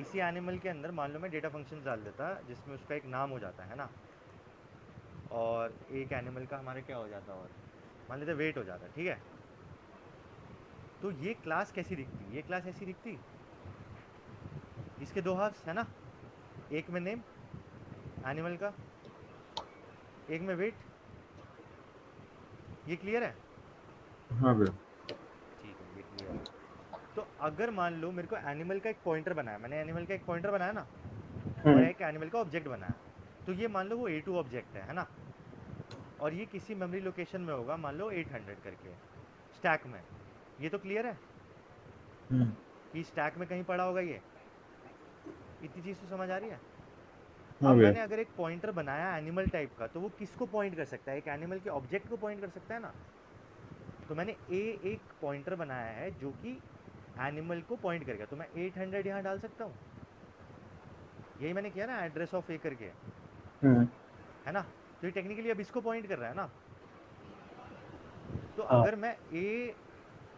S2: इसी एनिमल के अंदर मान लो मैं डेटा फंक्शन डाल देता जिसमें उसका एक नाम हो जाता है ना, और एक एनिमल का हमारे क्या हो जाता, और मान लेते वेट हो जाता, ठीक है। तो ये क्लास कैसी दिखती, ये क्लास ऐसी दिखती, इसके दो हाफ्स है ना, एक में नेम एनिमल का, एक में वेट। ये क्लियर है?
S3: हाँ भैया।
S2: ठीक है, ये क्लियर है। तो अगर मान लो मेरे को एनिमल का एक पॉइंटर बनाया, मैंने एनिमल का एक पॉइंटर बनाया ना, और एक एनिमल का ऑब्जेक्ट बनाया, तो ये मान लो वो A2 ऑब्जेक्ट है ना, और ये किसी मेमोरी लोकेशन में होगा, मान लो 800 करके स्टैक में। ये तो क्लियर है
S3: हम्म।
S2: कि स्टैक में कहीं पड़ा होगा ये, इतनी चीज़ तो समझ आ रही है।
S3: हाँ
S2: अब
S3: भैया।
S2: मैंने अगर एक पॉइंटर बनाया एनिमल टाइप का, तो वो किसको पॉइंट कर सकता है, एक एनिमल के ऑब्जेक्ट को पॉइंट कर सकता है ना। तो मैंने एक पॉइंटर बनाया है जो कि एनिमल को पॉइंट करेगा, तो मैं 800 यहाँ डाल सकता हूँ। यही मैंने किया ना, एड्रेस ऑफ ए करके,
S3: हम्म।
S2: है ना। तो ये टेक्निकली अब इसको पॉइंट कर रहा है ना। तो
S3: हाँ।
S2: अगर मैं ए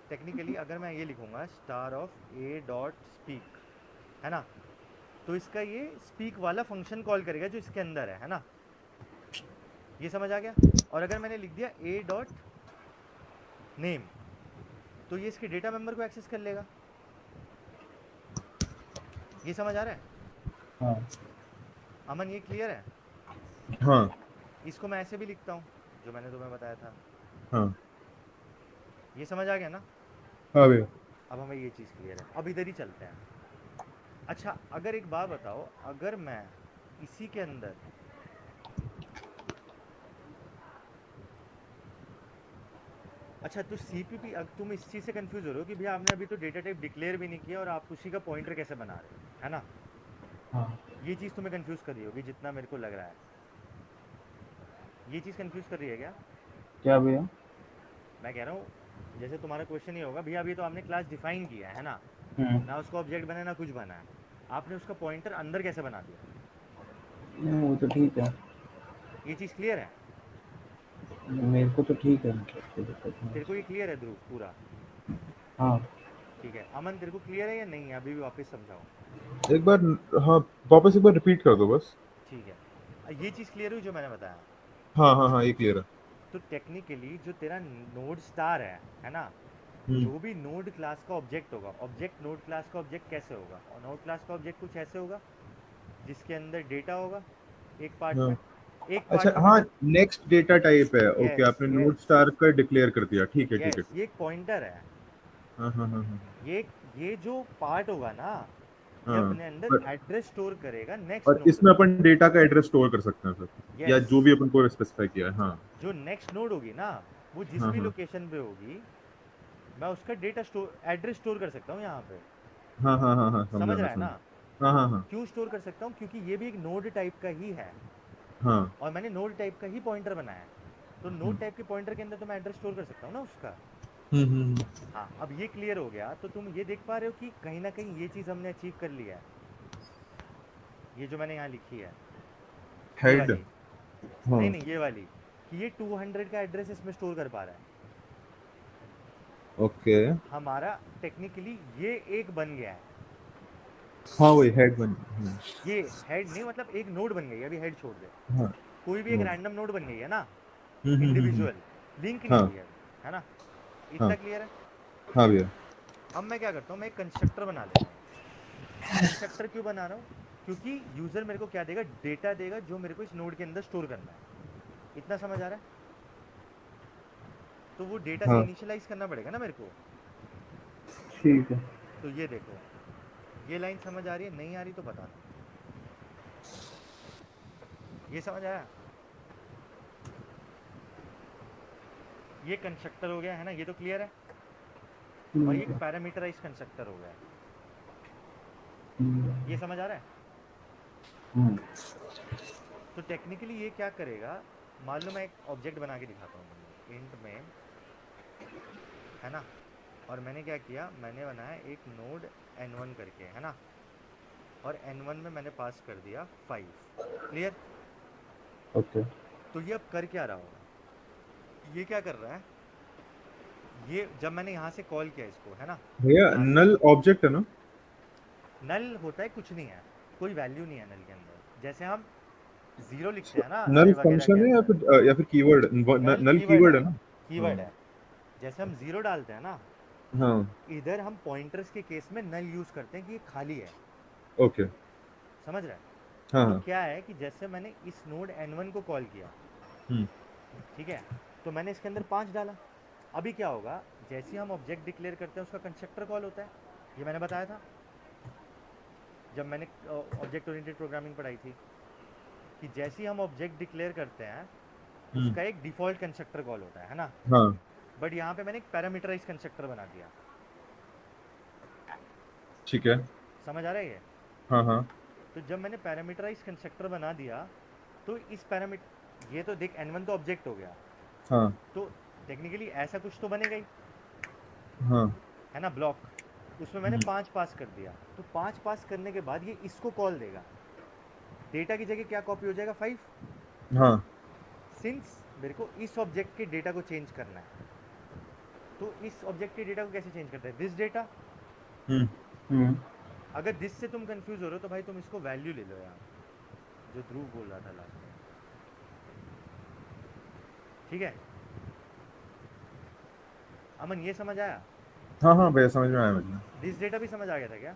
S2: टेक्निकली अगर मैं ये लिखूंगा star of A dot speak, है ना, तो इसका ये स्पीक वाला फंक्शन कॉल करेगा जो इसके अंदर है ना। ये समझ आ गया? और अगर मैंने लिख दिया ए डॉट नेम, तो ये इसके डेटा मेंबर को एक्सेस कर लेगा। ये समझ आ रहा है
S3: हाँ।
S2: अमन? ये क्लियर है?
S3: हाँ।
S2: इसको मैं ऐसे भी लिखता हूँ जो मैंने तुम्हें बताया था।
S3: हाँ।
S2: ये समझ आ गया ना?
S3: हाँ भैया।
S2: अब हमें ये चीज़ क्लियर है, अब इधर ही चलते हैं। अच्छा, अगर एक बात बताओ, अगर मैं इसी के अंदर, अच्छा तो सीपीपी, अब तुम इस चीज़ से कंफ्यूज हो रहे हो कि भैया आपने अभी तो डेटा टाइप डिक्लेयर भी नहीं किया और आप उसी का पॉइंटर कैसे बना रहे हो, है ना।
S3: हाँ।
S2: ये चीज़ तुम्हें कंफ्यूज कर रही होगी जितना मेरे को लग रहा है। ये चीज़ कंफ्यूज कर रही है क्या?
S3: क्या भैया?
S2: मैं कह रहा हूँ जैसे तुम्हारा क्वेश्चन ये होगा, भैया अभी तो आपने क्लास डिफाइन किया है ना,
S3: हम्म।
S2: ना उसका ऑब्जेक्ट बना है ना कुछ बना है, आपने उसका पॉइंटर अंदर कैसे बना दिया?
S3: नहीं, वो तो ठीक है।
S2: ये चीज़ क्लियर है?
S3: मेरे को तो ठीक है, मतलब कोई दिक्कत नहीं
S2: तेरे को
S3: है।
S2: ये क्लियर है ध्रुव पूरा?
S3: हाँ।
S2: ठीक है अमन, तेरे को क्लियर है या नहीं है? अभी भी वापस समझाओ।
S3: एक बार, हाँ, वापस एक बार रिपीट कर दो बस।
S2: ठीक है, ये चीज़ क्लियर हुई जो मैंने बताया?
S3: हाँ हाँ हाँ, ये क्लियर है।
S2: तो टेक्निकली जो तेरा नोड स्टार है ना,
S3: हम्म।
S2: जो भी नोड क्लास का ऑब्जेक्ट होगा, ऑब्जेक्ट नोड क्लास का ऑब्जेक्ट कैसे होगा, और नोड क्लास का ऑब्जेक्ट कुछ ऐसे होगा जिसके अंदर डेटा होगा एक पार्ट
S3: हाँ।
S2: में, एक
S3: अच्छा,
S2: पार्ट में
S3: हाँ,
S2: मैंने,
S3: नेक्स्ट डेटा टाइप है। ओके,
S2: यस
S3: आपने नोड
S2: यस
S3: स्टार का डिक्लेयर कर दिया। ठीक है, ठीक है,
S2: यस,
S3: ठीक
S2: ये एक पॉइंटर है।
S3: है। हाँ हाँ हाँ हाँ।
S2: ये ये जो पार्ट होगा ना, ये
S3: हाँ।
S2: अपने अंदर
S3: पर
S2: एड्रेस स्टोर करेगा नेक्स्ट
S3: और
S2: नोड
S3: इसमें
S2: में।
S3: अपन डेटा का एड्रेस स्टोर कर सकते हैं सर, या
S2: यस,
S3: जो भी अपन को स्पेसिफाई किया है। हाँ।
S2: जो नेक्स्ट नोड होगी ना, वो जिस
S3: हाँ
S2: भी
S3: हाँ
S2: लोकेशन पे होगी, मैं उसका डेटा स्टोर एड्रेस स्टोर कर सकता हूँ यहाँ पे।
S3: हाँ हाँ हाँ हाँ, समझा,
S2: समझ
S3: मैं
S2: रहा है ना?
S3: समझा। हाँ हाँ हाँ
S2: क्यों स्टोर कर सकता हूँ? क्योंकि ये भी एक नोड टाइप का ही है,
S3: हाँ।
S2: और मैंने नोड टाइप का ही पॉइंटर बनाया है। तो
S3: हम्म
S2: नोड टाइप के पॉइंटर के अंदर तो मैं एड्रेस स्टोर कर सकता हूँ ना उसका।
S3: हम्म।
S2: हाँ, अब ये क्लियर हो गया तो तुम ये देख पा रहे हो कि कहीं ना कहीं ये चीज़ हमने अचीव कर लिया है, ये जो मैंने यहाँ लिखी है, ये
S3: हेड।
S2: वाली, नहीं
S3: हाँ।
S2: नहीं ये वाली, कि ये 200 का एड्रेस इसमें स्टोर कर पा रहा है।
S3: ओके।
S2: हमारा टेक्निकली ये एक बन गया है,
S3: हाँ, वही हेड बन।
S2: ये हेड नहीं, मतलब एक नोड बन गई है, अभी हेड छोड़ दे,
S3: हाँ।
S2: कोई भी एक
S3: नोड।
S2: रैंडम नोड बन गई है ना,
S3: हम्म।
S2: इंडिविजुअल, लिंक नहीं
S3: हाँ
S2: हुई है अभी, है ना।
S3: हाँ
S2: इतना क्लियर है?
S3: हाँ भैया।
S2: अब मैं क्या करता हूँ, मैं एक कंस्ट्रक्टर बना लेता हूँ। कंस्ट्रक्टर क्यों बना रहा हूँ? क्योंकि यूजर मेरे को क्या देगा, डेटा देगा जो मेरे को इस नोड के अंदर स्टोर करना है। इतना समझ आ रहा है? तो वो डेटा से
S3: हाँ।
S2: इनिशियलाइज करना पड़ेगा ना मेरे को।
S3: ठीक है।
S2: तो ये देखो, ये लाइन समझ आ रही है? नहीं आ रही तो बताना। ये समझ आया? ये कंस्ट्रक्टर हो गया है ना, ये तो क्लियर है। और ये
S3: ठीक
S2: एक
S3: है।
S2: पैरामीटराइज कंस्ट्रक्टर हो गया है।
S3: हम्म।
S2: ये समझ आ रहा है?
S3: हम्म।
S2: तो टेक्निकली ये क्या करेगा, मान लो मैं एक ऑब्जेक्ट बना के दिखाता हूँ तुमको इंट में, है ना। और मैंने क्या किया, मैंने बनाया एक नोड n1 करके, है ना, और n1 में मैंने पास कर दिया 5। क्लियर?
S3: ओके।
S2: तो ये अब कर क्या रहा होगा, ये क्या कर रहा है, ये जब मैंने यहाँ से कॉल किया इसको, है ना,
S3: भैया
S2: यहाँ से
S3: नल ऑब्जेक्ट है ना?
S2: नल होता है कुछ नहीं है, कोई वैल्यू नहीं है नल के अंदर। जैसे हम ज़ीरो लिखते हैं ना
S3: नल
S2: अरे वगैरह के
S3: फंक्शन है
S2: अंदर,
S3: या फिर कीवर्ड?
S2: नल
S3: नल
S2: कीवर्ड
S3: कीवर्ड
S2: है,
S3: है ना? हाँ
S2: कीवर्ड है। जैसे हम ज़ीरो डालते हैं ना,
S3: हाँ।
S2: इधर हम पॉइंटर्स के केस में नल यूज़ करते हैं कि ये खाली है।
S3: ओके।
S2: समझ रहा है?
S3: हाँ
S2: तो
S3: हाँ।
S2: क्या है कि जैसे मैंने इस नोड n1 को कॉल किया,
S3: हम्म
S2: ठीक है, तो मैंने इसके अंदर 5 डाला। अभी क्या होगा, जैसे ही हम ऑब्जेक्ट डिक्लेयर करते हैं उसका कंस्ट्रक्टर कॉल होता है, ये मैंने बताया था जब मैंने ऑब्जेक्ट ओरिएंटेड प्रोग्रामिंग पढ़ाई थी, कि जैसे ही हम ऑब्जेक्ट डिक्लेयर करते हैं
S3: हम्म,
S2: उसका एक डिफ़ॉल्ट कंस्ट्रक्टर कॉल होता है ना।
S3: हाँ
S2: बट यहाँ पे मैंने एक पैरामीटराइज कंस्ट्रक्टर बना दिया।
S3: ठीक है।
S2: समझ आ रहा है ये?
S3: हाँ हाँ
S2: तो जब मैंने पैरामीटराइज कंस्ट्रक्टर बना दिया, तो इस पैरामीट ये तो देख n1 तो ऑब्जेक्ट हो गया,
S3: हाँ
S2: तो टेक्निकली ऐसा कुछ तो बनेगा ही,
S3: हाँ।
S2: है ना, ब्लॉक। उसमें मैंने
S3: हम्म,
S2: 5 पास कर दिया, तो 5 पास करने के बाद ये इसको कॉल देगा। डेटा की जगह क्या कॉपी हो जाएगा, 5।
S3: हाँ।
S2: सिंस मेरे को इस ऑब्जेक्ट के डेटा को चेंज करना है, तो इस ऑब्जेक्ट के डेटा को कैसे चेंज करते हैं, दिस डेटा।
S3: हम्म हम्म।
S2: अगर दिस से तुम कंफ्यूज हो रहे हो तो भाई तुम इसको वैल्यू ले लो यहाँ, जो ध्रुव बोल रहा था लास्ट में, ठीक है। अमन ये समझ आया?
S3: हाँ हाँ भैया समझ में आया मुझे।
S2: दिस डेटा भी समझ आ गया था क्या?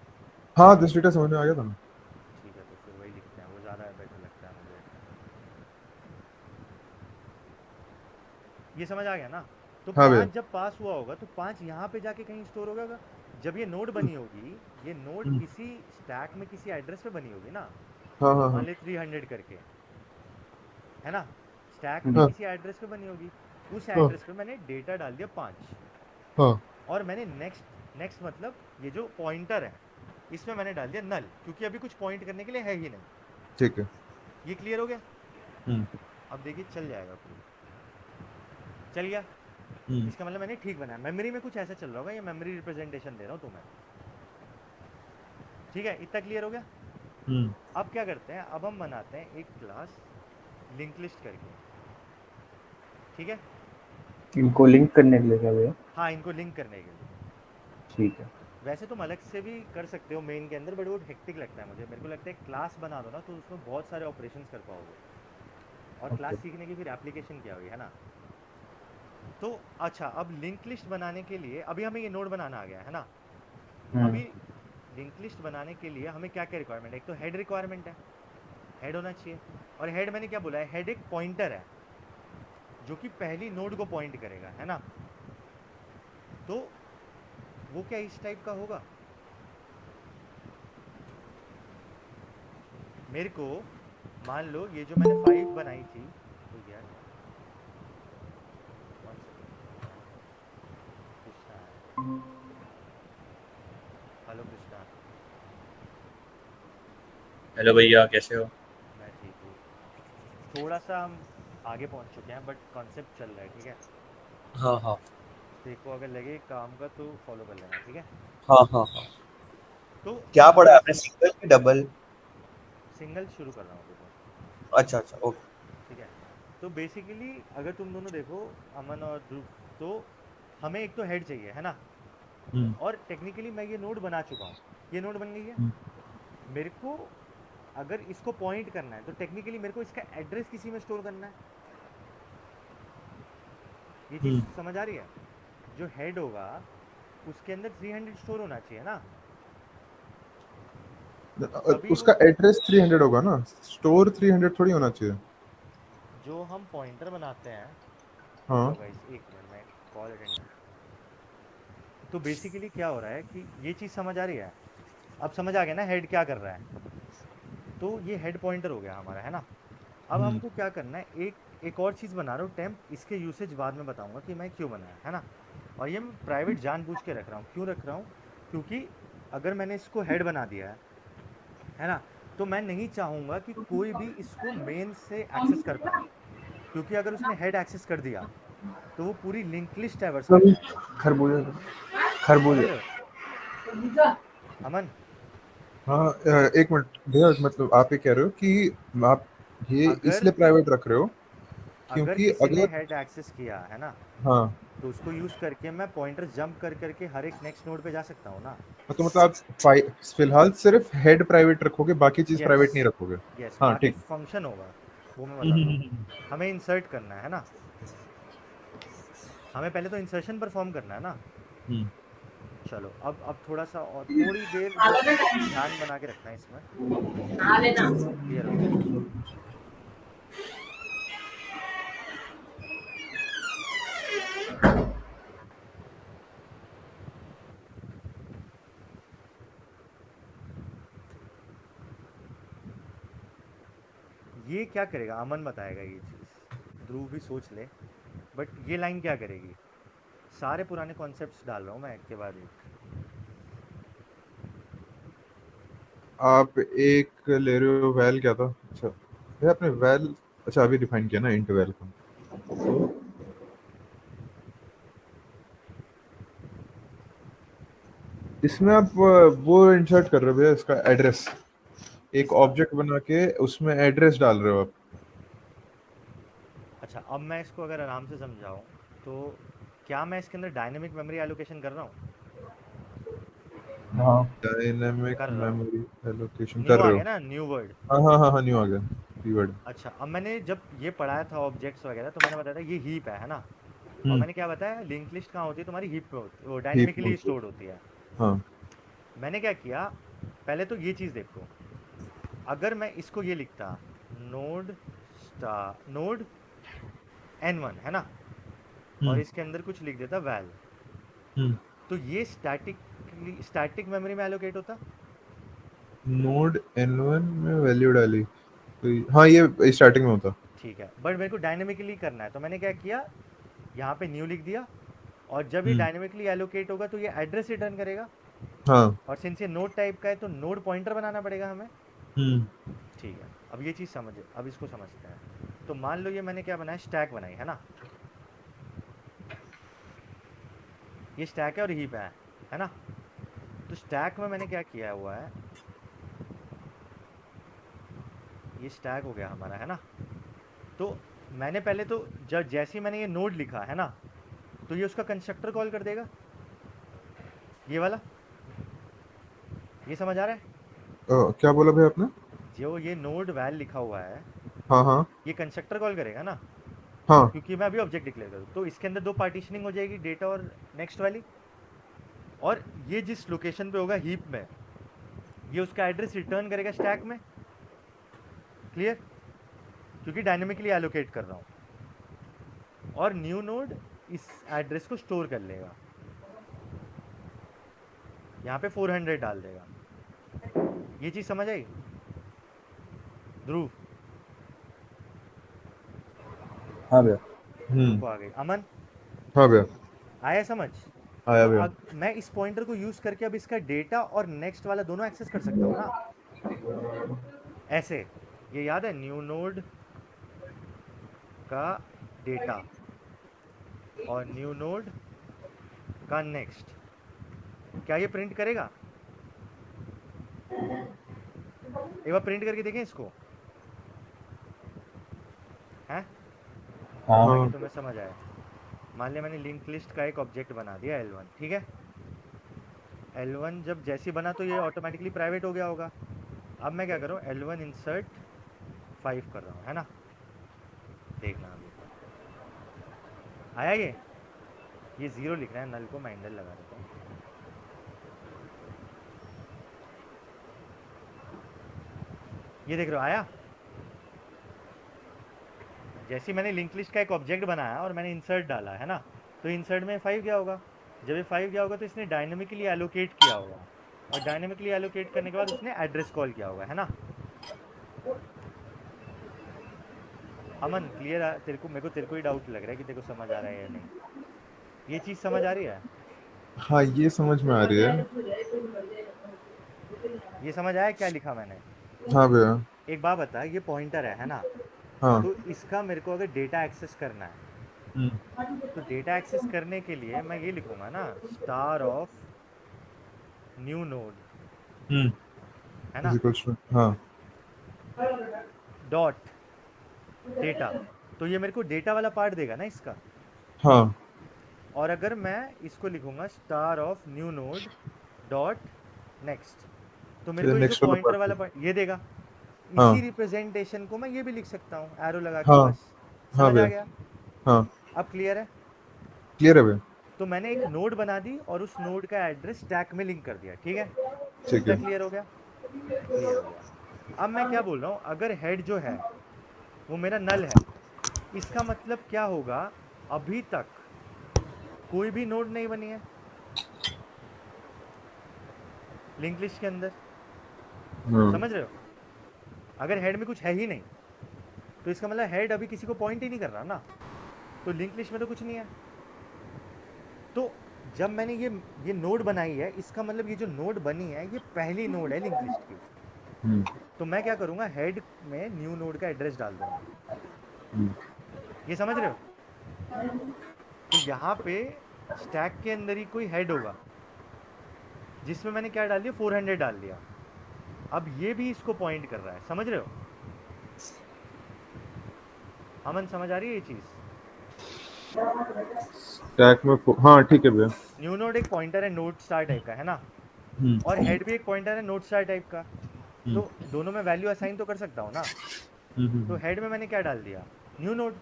S3: हाँ दिस डेटा समझ में आ गया था ना।
S2: ठीक है, तो फिर वही लिखते हैं, वो ज़्यादा बेटर लगता है मुझे। ये समझ आ गया ना? तो
S3: हाँ भैया।
S2: 5 जब पास हुआ होगा तो 5 यहाँ पे जाके कहीं स्टोर होगा। जब ये नोड बनी होगी, ये नोड
S3: हम्म,
S2: किसी स्टैक में किसी एड्रेस पे बनी होगी ना,
S3: हाँ हाँ हाँ
S2: मान ले 300 करके, है ना, स्टैक में
S3: हाँ
S2: किसी एड्रेस पे बनी होगी। उस
S3: हाँ
S2: एड्रेस पे मैंने डेटा डाल दिया 5,
S3: हाँ।
S2: और मैंने नेक्स्ट नेक्स्ट मतलब ये जो पॉइंटर है इसमें मैंने डाल दिया नल, क्योंकि अभी कुछ पॉइंट करने के लिए है ही नहीं।
S3: ठीक है।
S2: ये क्लियर हो गया?
S3: हम्म
S2: अब देखिए चल जाएगा प्रूफ। चल गया?
S3: हम्म
S2: इसका मतलब मैंने ठीक बनाया। मेमोरी में कुछ ऐसा चल रहा होगा, ये मेमोरी रिप्रेजेंटेशन दे रहा हूँ तुम्हें, ठीक है, इतना क्लियर हो गया?
S3: हम्म
S2: अब क्या करते हैं, अब हम बनाते हैं एक क्लास लिंक लिस्ट करके, ठीक है।
S1: इनको लिंक करने के लिए क्या भैया?
S2: हाँ, इनको लिंक करने के लिए।
S1: ठीक है।
S2: वैसे तुम अलग से भी कर सकते हो मेन के अंदर, बट वो हेक्टिक लगता है मुझे। मेरे को लगता है क्लास बना दो ना तो उसमें बहुत सारे ऑपरेशंस कर पाओगे, और
S1: ओके।
S2: क्लास सीखने की फिर एप्लीकेशन क्या हुई, है ना। तो अच्छा, अब लिंक लिस्ट बनाने के लिए अभी हमें ये नोड बनाना आ गया है ना।
S1: हम्म
S2: अभी लिंक लिस्ट बनाने के लिए हमें क्या क्या रिक्वायरमेंट है, एक तो हेड रिक्वायरमेंट है, हेड होना चाहिए। और हेड मैंने क्या बोला है, हेड एक पॉइंटर है जो कि पहली नोड को पॉइंट करेगा, है ना। तो वो क्या इस टाइप का होगा, मेरे को मान लो ये जो मैंने 5 बनाई थी, तो यार 1 सेकेंड, कृष्णा है, हेलो कृष्णा।
S4: हेलो भैया, कैसे हो?
S2: मैं ठीक हूँ। थोड़ा सा हम आगे पहुँच चुके हैं, बट कॉन्सेप्ट चल रहा है, ठीक है।
S4: हाँ हाँ
S2: देखो अगर लगे काम का तो फॉलो कर लेना, ठीक है।
S4: हाँ हाँ हाँ।
S2: तो
S4: क्या
S2: हम
S4: पढ़ा है
S2: लोग
S4: आपने, सिंगल की डबल?
S2: सिंगल शुरू कर रहा हूँ अभी तो,
S4: अच्छा अच्छा, ओके।
S2: ठीक है। तो बेसिकली अगर तुम दोनों देखो, अमन और ध्रुव, तो हमें एक तो हेड चाहिए, है ना।
S3: हम्म
S2: और टेक्निकली मैं ये नोड बना चुका हूँ, ये नोड बन गई है।
S3: हम्म
S2: मेरे को अगर इसको पॉइंट करना है तो टेक्निकली मेरे को इसका एड्रेस किसी में स्टोर करना है। ये चीज़
S3: हम्म।
S2: समझ आ रही है? जो हेड होगा उसके अंदर 300 स्टोर होना चाहिए ना, तभी वो
S3: उसका एड्रेस 300 होगा ना, स्टोर 300 थोड़ी होना चाहिए।
S2: जो हम पॉइंटर बनाते हैं। रुक
S3: हाँ
S2: जाओ गाइस, एक मिनट में कॉल अटेंड। तो बेसिकली क्या हो रहा है कि ये चीज़ समझ आ रही है? अब समझ आ गया ना हेड क्या कर रहा है। तो ये हेड पॉइंटर हो गया हमारा, है ना। अब
S3: हम्म
S2: हमको क्या करना है, एक और चीज़ बना रहा हूँ टेम्प, इसके यूसेज बाद में बताऊंगा कि मैं क्यों बनाया, है ना। और ये मैं प्राइवेट जानबूझ के रख रहा हूँ, क्यों रख रहा हूँ, क्योंकि अगर मैंने इसको हेड बना दिया है ना, तो मैं नहीं चाहूँगा कि कोई भी इसको मेन से एक्सेस कर पाए, क्योंकि अगर उसने हेड एक्सेस कर दिया तो वो पूरी लिंक लिस्ट डाइवर्स कर
S1: कभी
S2: जाएगा।
S1: खरबूजा
S2: समझ
S1: खरबूजा।
S2: रहे हो अमन?
S3: हाँ। एक मिनट भैया, मतलब आप ये कह रहे हो कि आप ये
S2: अगर
S3: इसलिए प्राइवेट रख रहे हो
S2: अगर
S3: क्योंकि
S2: किसी ने
S3: अगर
S2: हेड एक्सेस किया है ना,
S3: हाँ
S2: तो उसको यूज़ करके मैं पॉइंटर जंप कर करके हर एक नेक्स्ट नोड पे जा सकता हूँ ना।
S3: तो मतलब आप फिलहाल सिर्फ हेड प्राइवेट रखोगे, बाकी चीज
S2: यस,
S3: प्राइवेट नहीं रखोगे।
S2: यस,
S3: हाँ
S2: बाकी
S3: ठीक।
S2: फंक्शन होगा, वो मैं
S3: हम्म,
S2: बताता हूँ।
S3: हम्म,
S2: हमें इंसर्ट करना है ना, हमें पहले तो इंसर्शन परफॉर्म करना है ना।
S3: हम्म।
S2: चलो अब थोड़ा सा और थोड़ी देर बस ध्यान बना के रखना है इसमें, क्लियर हो जाएगा। ये क्या करेगा, अमन बताएगा ये चीज़, ध्रुव भी सोच ले। बट ये लाइन क्या करेगी, सारे पुराने कॉन्सेप्ट्स डाल रहा हूँ मैं एक के बाद एक।
S3: आप एक ले रहे हो वैल, क्या था? अच्छा भैया आपने वैल, अच्छा अभी डिफाइन किया ना इंट वैल का। तो इसमें आप वो इंसर्ट कर रहे हो भैया, इसका एड्रेस, एक
S2: किसका?
S3: ऑब्जेक्ट बना के उसमें एड्रेस डाल रहे हो आप।
S2: अच्छा, अब मैं इसको अगर आराम से समझाऊँ, तो क्या मैं इसके अंदर डायनेमिक मेमोरी एलोकेशन कर रहा हूँ?
S3: हाँ डायनेमिक
S2: कर रहा हूँ।
S3: मेमोरी एलोकेशन
S2: न्यू
S3: कर
S2: आ
S3: रहे
S2: गया
S3: हो।
S2: ना, न्यू वर्ड।
S3: हाँ हाँ हाँ हाँ, न्यू आ गया कीवर्ड।
S2: अच्छा, अब मैंने जब ये पढ़ाया था ऑब्जेक्ट्स वगैरह, तो मैंने बताया था ये हीप है ना। और
S3: हम्म।
S2: मैंने क्या बताया, लिंक लिस्ट कहाँ होती है तुम्हारी, हीप पे होती है, वो
S3: हीप
S2: डायनेमिकली
S3: में।
S2: स्टोर्ड होती है।
S3: हाँ।
S2: मैंने क्या किया, पहले तो ये चीज़ देखो, अगर मैं इसको ये लिखता, नोड स्टार नोड n1 है ना, और
S3: हम्म।
S2: इसके अंदर कुछ लिख देता वैल,
S3: हम्म।
S2: तो ये स्टैटिक मेमोरी में एलोकेट होता।
S3: नोड n1 में वैल्यू डाली तो हाँ ये स्टार्टिंग में होता।
S2: ठीक है, बट मेरे को डायनेमिकली करना है, तो मैंने क्या किया, यहाँ पे न्यू लिख दिया। और जब ये
S3: हम्म।
S2: डायनेमिकली एलोकेट होगा तो ये एड्रेस रिटर्न करेगा।
S3: हाँ।
S2: और सिंस ये नोड टाइप का है, तो नोड पॉइंटर बनाना पड़ेगा हमें।
S3: हम्म।
S2: ठीक है, अब ये चीज़ समझे, अब इसको समझते हैं। तो मान लो ये मैंने क्या बनाया, स्टैक बनाई है ना, ये स्टैक है और हीप है ना। तो स्टैक में मैंने क्या किया हुआ है, ये स्टैक हो गया हमारा है ना। तो मैंने पहले तो जब जैसे ही मैंने ये नोड लिखा है ना, तो ये उसका कंस्ट्रक्टर कॉल कर देगा, ये वाला। ये समझ आ रहा है?
S3: क्या बोला भाई आपने?
S2: जो ये नोड वैल लिखा हुआ है,
S3: हाँ हाँ
S2: ये कंस्ट्रक्टर कॉल करेगा ना,
S3: हाँ।
S2: क्योंकि मैं अभी ऑब्जेक्ट डिक्लेयर करूँ, तो इसके अंदर दो पार्टीशनिंग हो जाएगी, डेटा और नेक्स्ट वाली। और ये जिस लोकेशन पे होगा हीप में, ये उसका एड्रेस रिटर्न करेगा स्टैक में। क्लियर? क्योंकि डायनेमिकली एलोकेट कर रहा हूँ। और न्यू नोड इस एड्रेस को स्टोर कर लेगा, यहाँ पे 400 डाल देगा। ये चीज़ समझ आई ध्रुव?
S1: हाँ भैया।
S2: रुको, आ गई अमन,
S3: हाँ भैया।
S2: आया समझ?
S3: आया
S2: तो
S3: भैया।
S2: मैं इस पॉइंटर को यूज़ करके अब इसका डेटा और नेक्स्ट वाला दोनों एक्सेस कर सकता हूँ ना, ऐसे। ये याद है, न्यू नोड का डेटा और न्यू नोड का नेक्स्ट, क्या ये प्रिंट करेगा? एक बार प्रिंट करके देखें इसको, हैं, ताकि
S3: हाँ।
S2: तुम्हें समझ आए। मान लिया मैंने लिंक लिस्ट का एक ऑब्जेक्ट बना दिया L1, ठीक है। L1 जब जैसे ही बना तो ये ऑटोमेटिकली प्राइवेट हो गया होगा। अब मैं क्या कर रहा हूँ, L1 इंसर्ट 5 कर रहा हूँ है ना। देखना अभी आया ये 0 लिख रहा है, नल को मैं हैंडल लगा देता हूँ। ये देख रहे हो आया, जैसे ही मैंने लिंक लिस्ट का एक ऑब्जेक्ट बनाया और मैंने इंसर्ट डाला है ना, तो इंसर्ट में 5 गया होगा। जब ये 5 गया होगा तो इसने डायनेमिकली एलोकेट किया होगा, और डायनेमिकली एलोकेट करने के बाद उसने एड्रेस कॉल किया होगा है ना। अमन क्लियर है तेरे को? मेरे को ही डाउट लग रहा है कि तेरे को समझ आ रहा है या नहीं। ये चीज़ समझ आ रही है?
S3: हाँ ये समझ में आ रही है।
S2: ये समझ आया क्या लिखा मैंने?
S3: हाँ भैया।
S2: एक बात बता, ये पॉइंटर है ना,
S3: हाँ।
S2: तो इसका मेरे को अगर डेटा एक्सेस करना है,
S3: हम्म।
S2: तो डेटा एक्सेस करने के लिए मैं ये लिखूंगा ना, स्टार ऑफ न्यू नोड
S3: हम्म।
S2: है
S3: इज
S2: ना,
S3: इक्वल्स टू हाँ।
S2: Dot data. तो ये मेरे को डेटा वाला पार्ट देगा ना इसका।
S3: हाँ
S2: और अगर मैं इसको लिखूंगा star of new node dot next, तो मेरे
S3: ये
S2: को ये जो
S3: नेक्स्ट वाला
S2: पॉइंटर वाला
S3: पार्ट।
S2: पार्ट ये देगा। इसी
S3: हाँ
S2: रिप्रेजेंटेशन को मैं ये भी लिख सकता हूँ एरो लगा के,
S3: हाँ
S2: बस।
S3: हाँ
S2: समझ आ
S3: भैया।
S2: गया?
S3: हाँ
S2: अब क्लियर है?
S3: क्लियर है भैया।
S2: तो मैंने एक नोड बना दी और उस नोड का एड्रेस स्टैक में लिंक कर दिया, ठीक है?
S3: ठीक
S2: इतना
S3: है।
S2: क्लियर हो गया? क्लियर हो गया। अब मैं क्या बोल रहा हूँ, अगर हेड जो है वो मेरा नल है, इसका मतलब क्या होगा, अभी तक कोई भी नोड नहीं बनी है लिंक लिस्ट के अंदर।
S3: हाँ
S2: समझ रहे हो? अगर हेड में कुछ है ही नहीं, तो इसका मतलब हेड अभी किसी को पॉइंट ही नहीं कर रहा ना, तो लिंक लिस्ट में तो कुछ नहीं है। तो जब मैंने ये नोड बनाई है, इसका मतलब ये जो नोड बनी है ये पहली नोड है लिंक लिस्ट की।
S3: हम्म,
S2: तो मैं क्या करूँगा, हेड में न्यू नोड का एड्रेस डाल दूंगा।
S3: हम्म,
S2: ये समझ रहे हो? तो यहाँ पे स्टैक के अंदर ही कोई हेड होगा जिसमें मैंने क्या डाल दिया, 400 डाल दिया। अब ये भी इसको पॉइंट कर रहा है, समझ रहे हो? अमन समझ आ रही है ये चीज़?
S3: स्टैक में हाँ ठीक है भैया।
S2: न्यू नोड एक पॉइंटर है नोड स्टार टाइप का, है ना?
S3: हम्म,
S2: और हेड भी एक पॉइंटर है नोड स्टार टाइप का।
S3: हम्म,
S2: तो दोनों में वैल्यू असाइन तो कर सकता हूँ ना। तो हेड में मैंने क्या डाल दिया, न्यू नोड।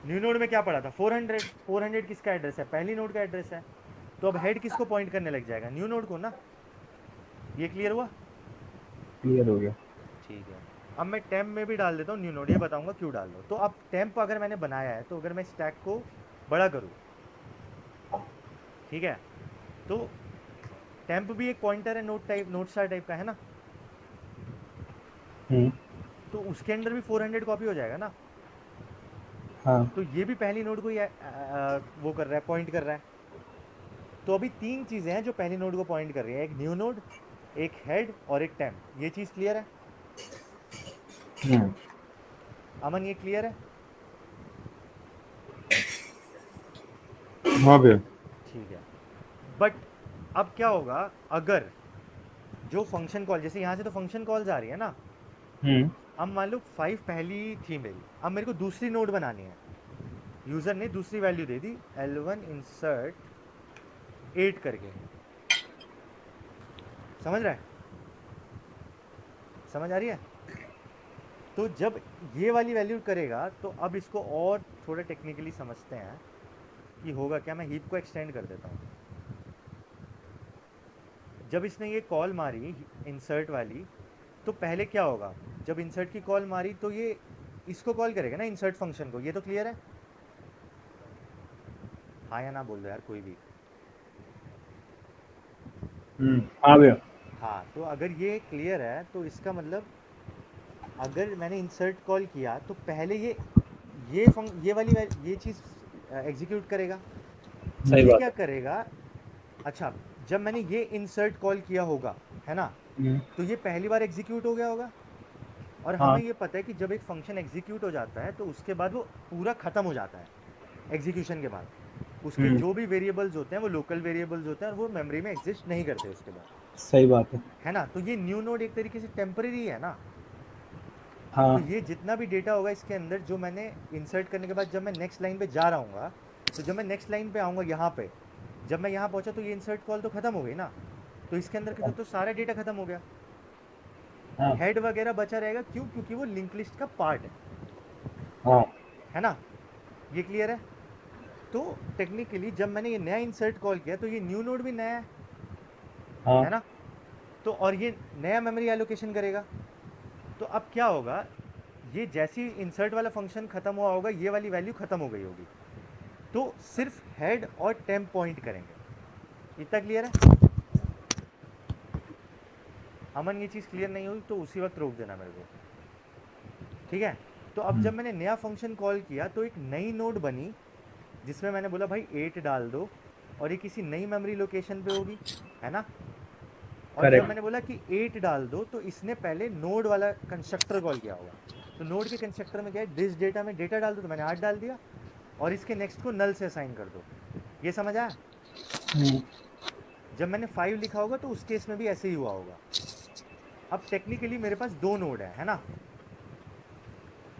S2: न्यू नोड में क्या पड़ा था, 400। 400 किसका एड्रेस है, पहली नोड का एड्रेस है। तो अब हेड किसको पॉइंट करने लग जाएगा, न्यू नोड को ना। ये क्लियर हुआ?
S3: क्लियर हो गया।
S2: ठीक है। अब मैं टेम्प में भी डाल देता हूँ न्यू नोड, ये बताऊंगा क्यों डाल दो। तो अब टेम्प अगर मैंने बनाया है, तो अगर मैं स्टैक को बड़ा करूँ, ठीक है, तो टेम्प भी एक पॉइंटर है node type, node star type का, है ना?
S3: हम्म,
S2: तो उसके अंदर भी 400 कॉपी हो जाएगा ना।
S3: हाँ
S2: तो ये भी पहली नोड को ही वो कर रहा है, पॉइंट कर रहा है। तो अभी तीन चीज़ें हैं जो पहली नोड को पॉइंट कर रही है, एक न्यू नोड, एक हेड और एक टेम्प। ये चीज़ क्लियर है?
S3: हम्म,
S2: अमन ये क्लियर है?
S3: हाँ भैया।
S2: ठीक है। बट अब क्या होगा, अगर जो फंक्शन कॉल, जैसे यहाँ से तो फंक्शन कॉल्स आ रही है ना,
S3: हम्म,
S2: अब मान लो 5 पहली थी मेरी, अब मेरे को दूसरी नोड बनानी है। यूज़र ने दूसरी वैल्यू दे दी L1 इंसर्ट 8 करके। समझ रहा है? समझ आ रही है? तो जब ये वाली वैल्यू करेगा, तो अब इसको और थोड़ा टेक्निकली समझते हैं कि होगा क्या। मैं हीप को एक्सटेंड कर देता हूँ। जब इसने ये कॉल मारी इंसर्ट वाली, तो पहले क्या होगा, जब इंसर्ट की कॉल मारी तो ये इसको कॉल करेगा ना, इंसर्ट फंक्शन को। ये तो क्लियर है? हाँ या ना बोल दो यार कोई भी।
S3: हाँ भैया।
S2: हाँ, तो अगर ये क्लियर है तो इसका मतलब, अगर मैंने इंसर्ट कॉल किया तो पहले ये वाली ये चीज़ एग्जीक्यूट करेगा।
S3: सही
S2: ये
S3: बात
S2: क्या
S3: है।
S2: करेगा, अच्छा, जब मैंने ये इंसर्ट कॉल किया होगा, है ना,
S3: हम्म,
S2: तो ये पहली बार एग्जीक्यूट हो गया होगा। और
S3: हाँ
S2: हमें ये पता है कि जब एक फंक्शन एग्जीक्यूट हो जाता है तो उसके बाद वो पूरा ख़त्म हो जाता है। एग्जीक्यूशन के बाद उसके
S3: हम्म,
S2: जो भी वेरिएबल्स होते हैं वो लोकल वेरिएबल्स होते हैं और वो मेमोरी में एग्जिस्ट नहीं करते उसके बाद,
S3: सही बात है।
S2: है ना? तो ये न्यू नोड एक तरीके से टेम्परेरी है ना। तो
S3: हाँ
S2: ये जितना भी डेटा होगा इसके अंदर, जो मैंने इंसर्ट करने के बाद जब मैं नेक्स्ट लाइन पे जा रहा हूँ, तो जब मैं नेक्स्ट लाइन पे आऊँगा यहाँ पे, जब मैं यहाँ पहुँचा तो ये इंसर्ट कॉल तो ख़त्म हो गई ना। तो इसके अंदर के तो सारा डेटा ख़त्म हो गया।
S3: हाँ
S2: हेड वगैरह बचा रहेगा, क्यों? क्योंकि वो लिंक लिस्ट का पार्ट
S3: हाँ
S2: है ना? ये क्लियर है? तो टेक्निकली जब मैंने ये नया इंसर्ट कॉल किया तो ये न्यू नोड भी नया
S3: हाँ
S2: है ना? तो और ये नया मेमोरी एलोकेशन करेगा। तो अब क्या होगा, ये जैसे ही इंसर्ट वाला फंक्शन खत्म हुआ होगा, ये वाली वैल्यू खत्म हो गई होगी। तो सिर्फ हेड और टेम्प पॉइंट करेंगे। इतना क्लियर है? अमन ये चीज़ क्लियर नहीं हुई तो उसी वक्त रोक देना मेरे को, ठीक है? तो अब जब मैंने नया फंक्शन कॉल किया तो एक नई नोड बनी जिसमें मैंने बोला भाई 8 डाल दो, और ये किसी नई मेमोरी लोकेशन पे होगी, है ना? और जब
S3: करेक्ट।
S2: मैंने बोला कि 8 डाल दो, तो इसने पहले नोड वाला कंस्ट्रक्टर कॉल किया होगा। तो नोड के कंस्ट्रक्टर में क्या है, दिस डेटा में डेटा डाल दो, तो मैंने 8 डाल दिया, और इसके नेक्स्ट को नल से असाइन कर दो। ये समझ आया? जब मैंने 5 लिखा होगा तो उस केस में भी ऐसे ही हुआ होगा। अब टेक्निकली मेरे पास दो नोड है ना?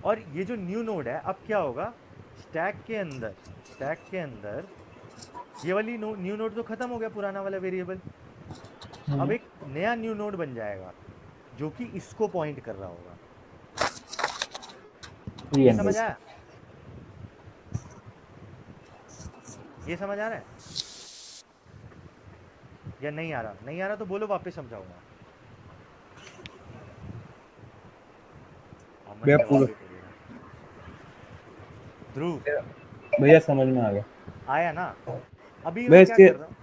S2: और ये जो न्यू नोड है अब क्या होगा, स्टैक के अंदर ये वाली न्यू नोड तो खत्म हो गया, पुराना वाला वेरिएबल। अब एक नया न्यू नोड बन जाएगा जो कि इसको पॉइंट कर रहा होगा। ये समझ आया? ये समझ आ रहा है या नहीं आ रहा? नहीं आ रहा तो बोलो, वापस समझाऊंगा। अमन
S1: भैया
S2: जवाब
S1: पूरा
S2: ही दे रहा है। ध्रुव
S1: भैया समझ में आ गया।
S2: आया ना? अभी
S1: भैया
S2: मैं क्या
S1: इसके
S2: कर रहा हूँ,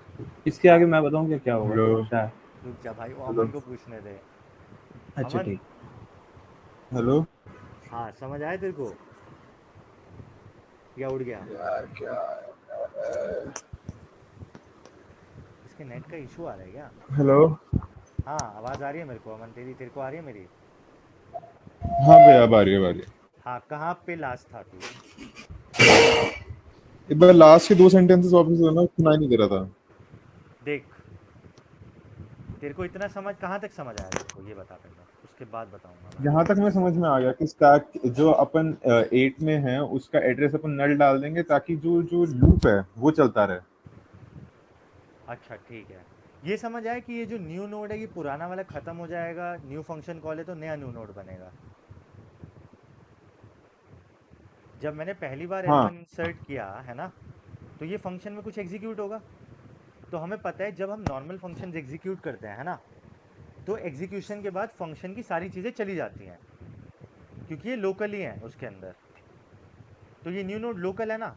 S1: इसके
S2: हाँ
S1: आगे मैं बताऊं क्या होगा
S3: हेलो
S1: क्या है?
S2: रुक जा भाई, वो
S3: हेलो
S2: अमन को पूछने दे।
S1: अच्छा
S2: अमन,
S1: ठीक।
S3: हेलो
S2: हाँ समझ आया तेरे को या उड़ गया?
S3: यार क्या
S2: इसके नेट का इशू आ रहा है क्या?
S3: हेलो
S2: हाँ आवाज़ आ रही है मेरे को अमन, तेरे को आ रही है मेरी?
S3: हाँ भैया अब आ रही है अब आ रही है।
S2: हाँ कहाँ पे लास्ट था तू?
S3: एक बार लास्ट के 2 सेंटेंसेस वापस देना, सुनाई नहीं दे रहा था।
S2: देख, तेरे को इतना समझ कहाँ तक समझ आया तेरे को, ये बता पहले, उसके बाद बताऊंगा मैं।
S3: यहाँ तक मैं समझ में आ गया कि स्टैक जो अपन 8 में है उसका एड्रेस अपन नल डाल देंगे ताकि जो जो लूप है वो चलता रहे।
S2: अच्छा ठीक है, ये समझ आया कि ये जो न्यू नोड है ये पुराना वाला खत्म हो जाएगा, न्यू फंक्शन कॉल है तो नया न्यू नोड बनेगा। जब मैंने पहली बार
S3: हाँ
S2: L1 इंसर्ट किया है ना, तो ये फंक्शन में कुछ एग्जीक्यूट होगा। तो हमें पता है जब हम नॉर्मल फंक्शंस एग्जीक्यूट करते हैं है ना, तो एग्जीक्यूशन के बाद फंक्शन की सारी चीज़ें चली जाती हैं क्योंकि ये लोकल ही है उसके अंदर। तो ये न्यू नोड लोकल है ना।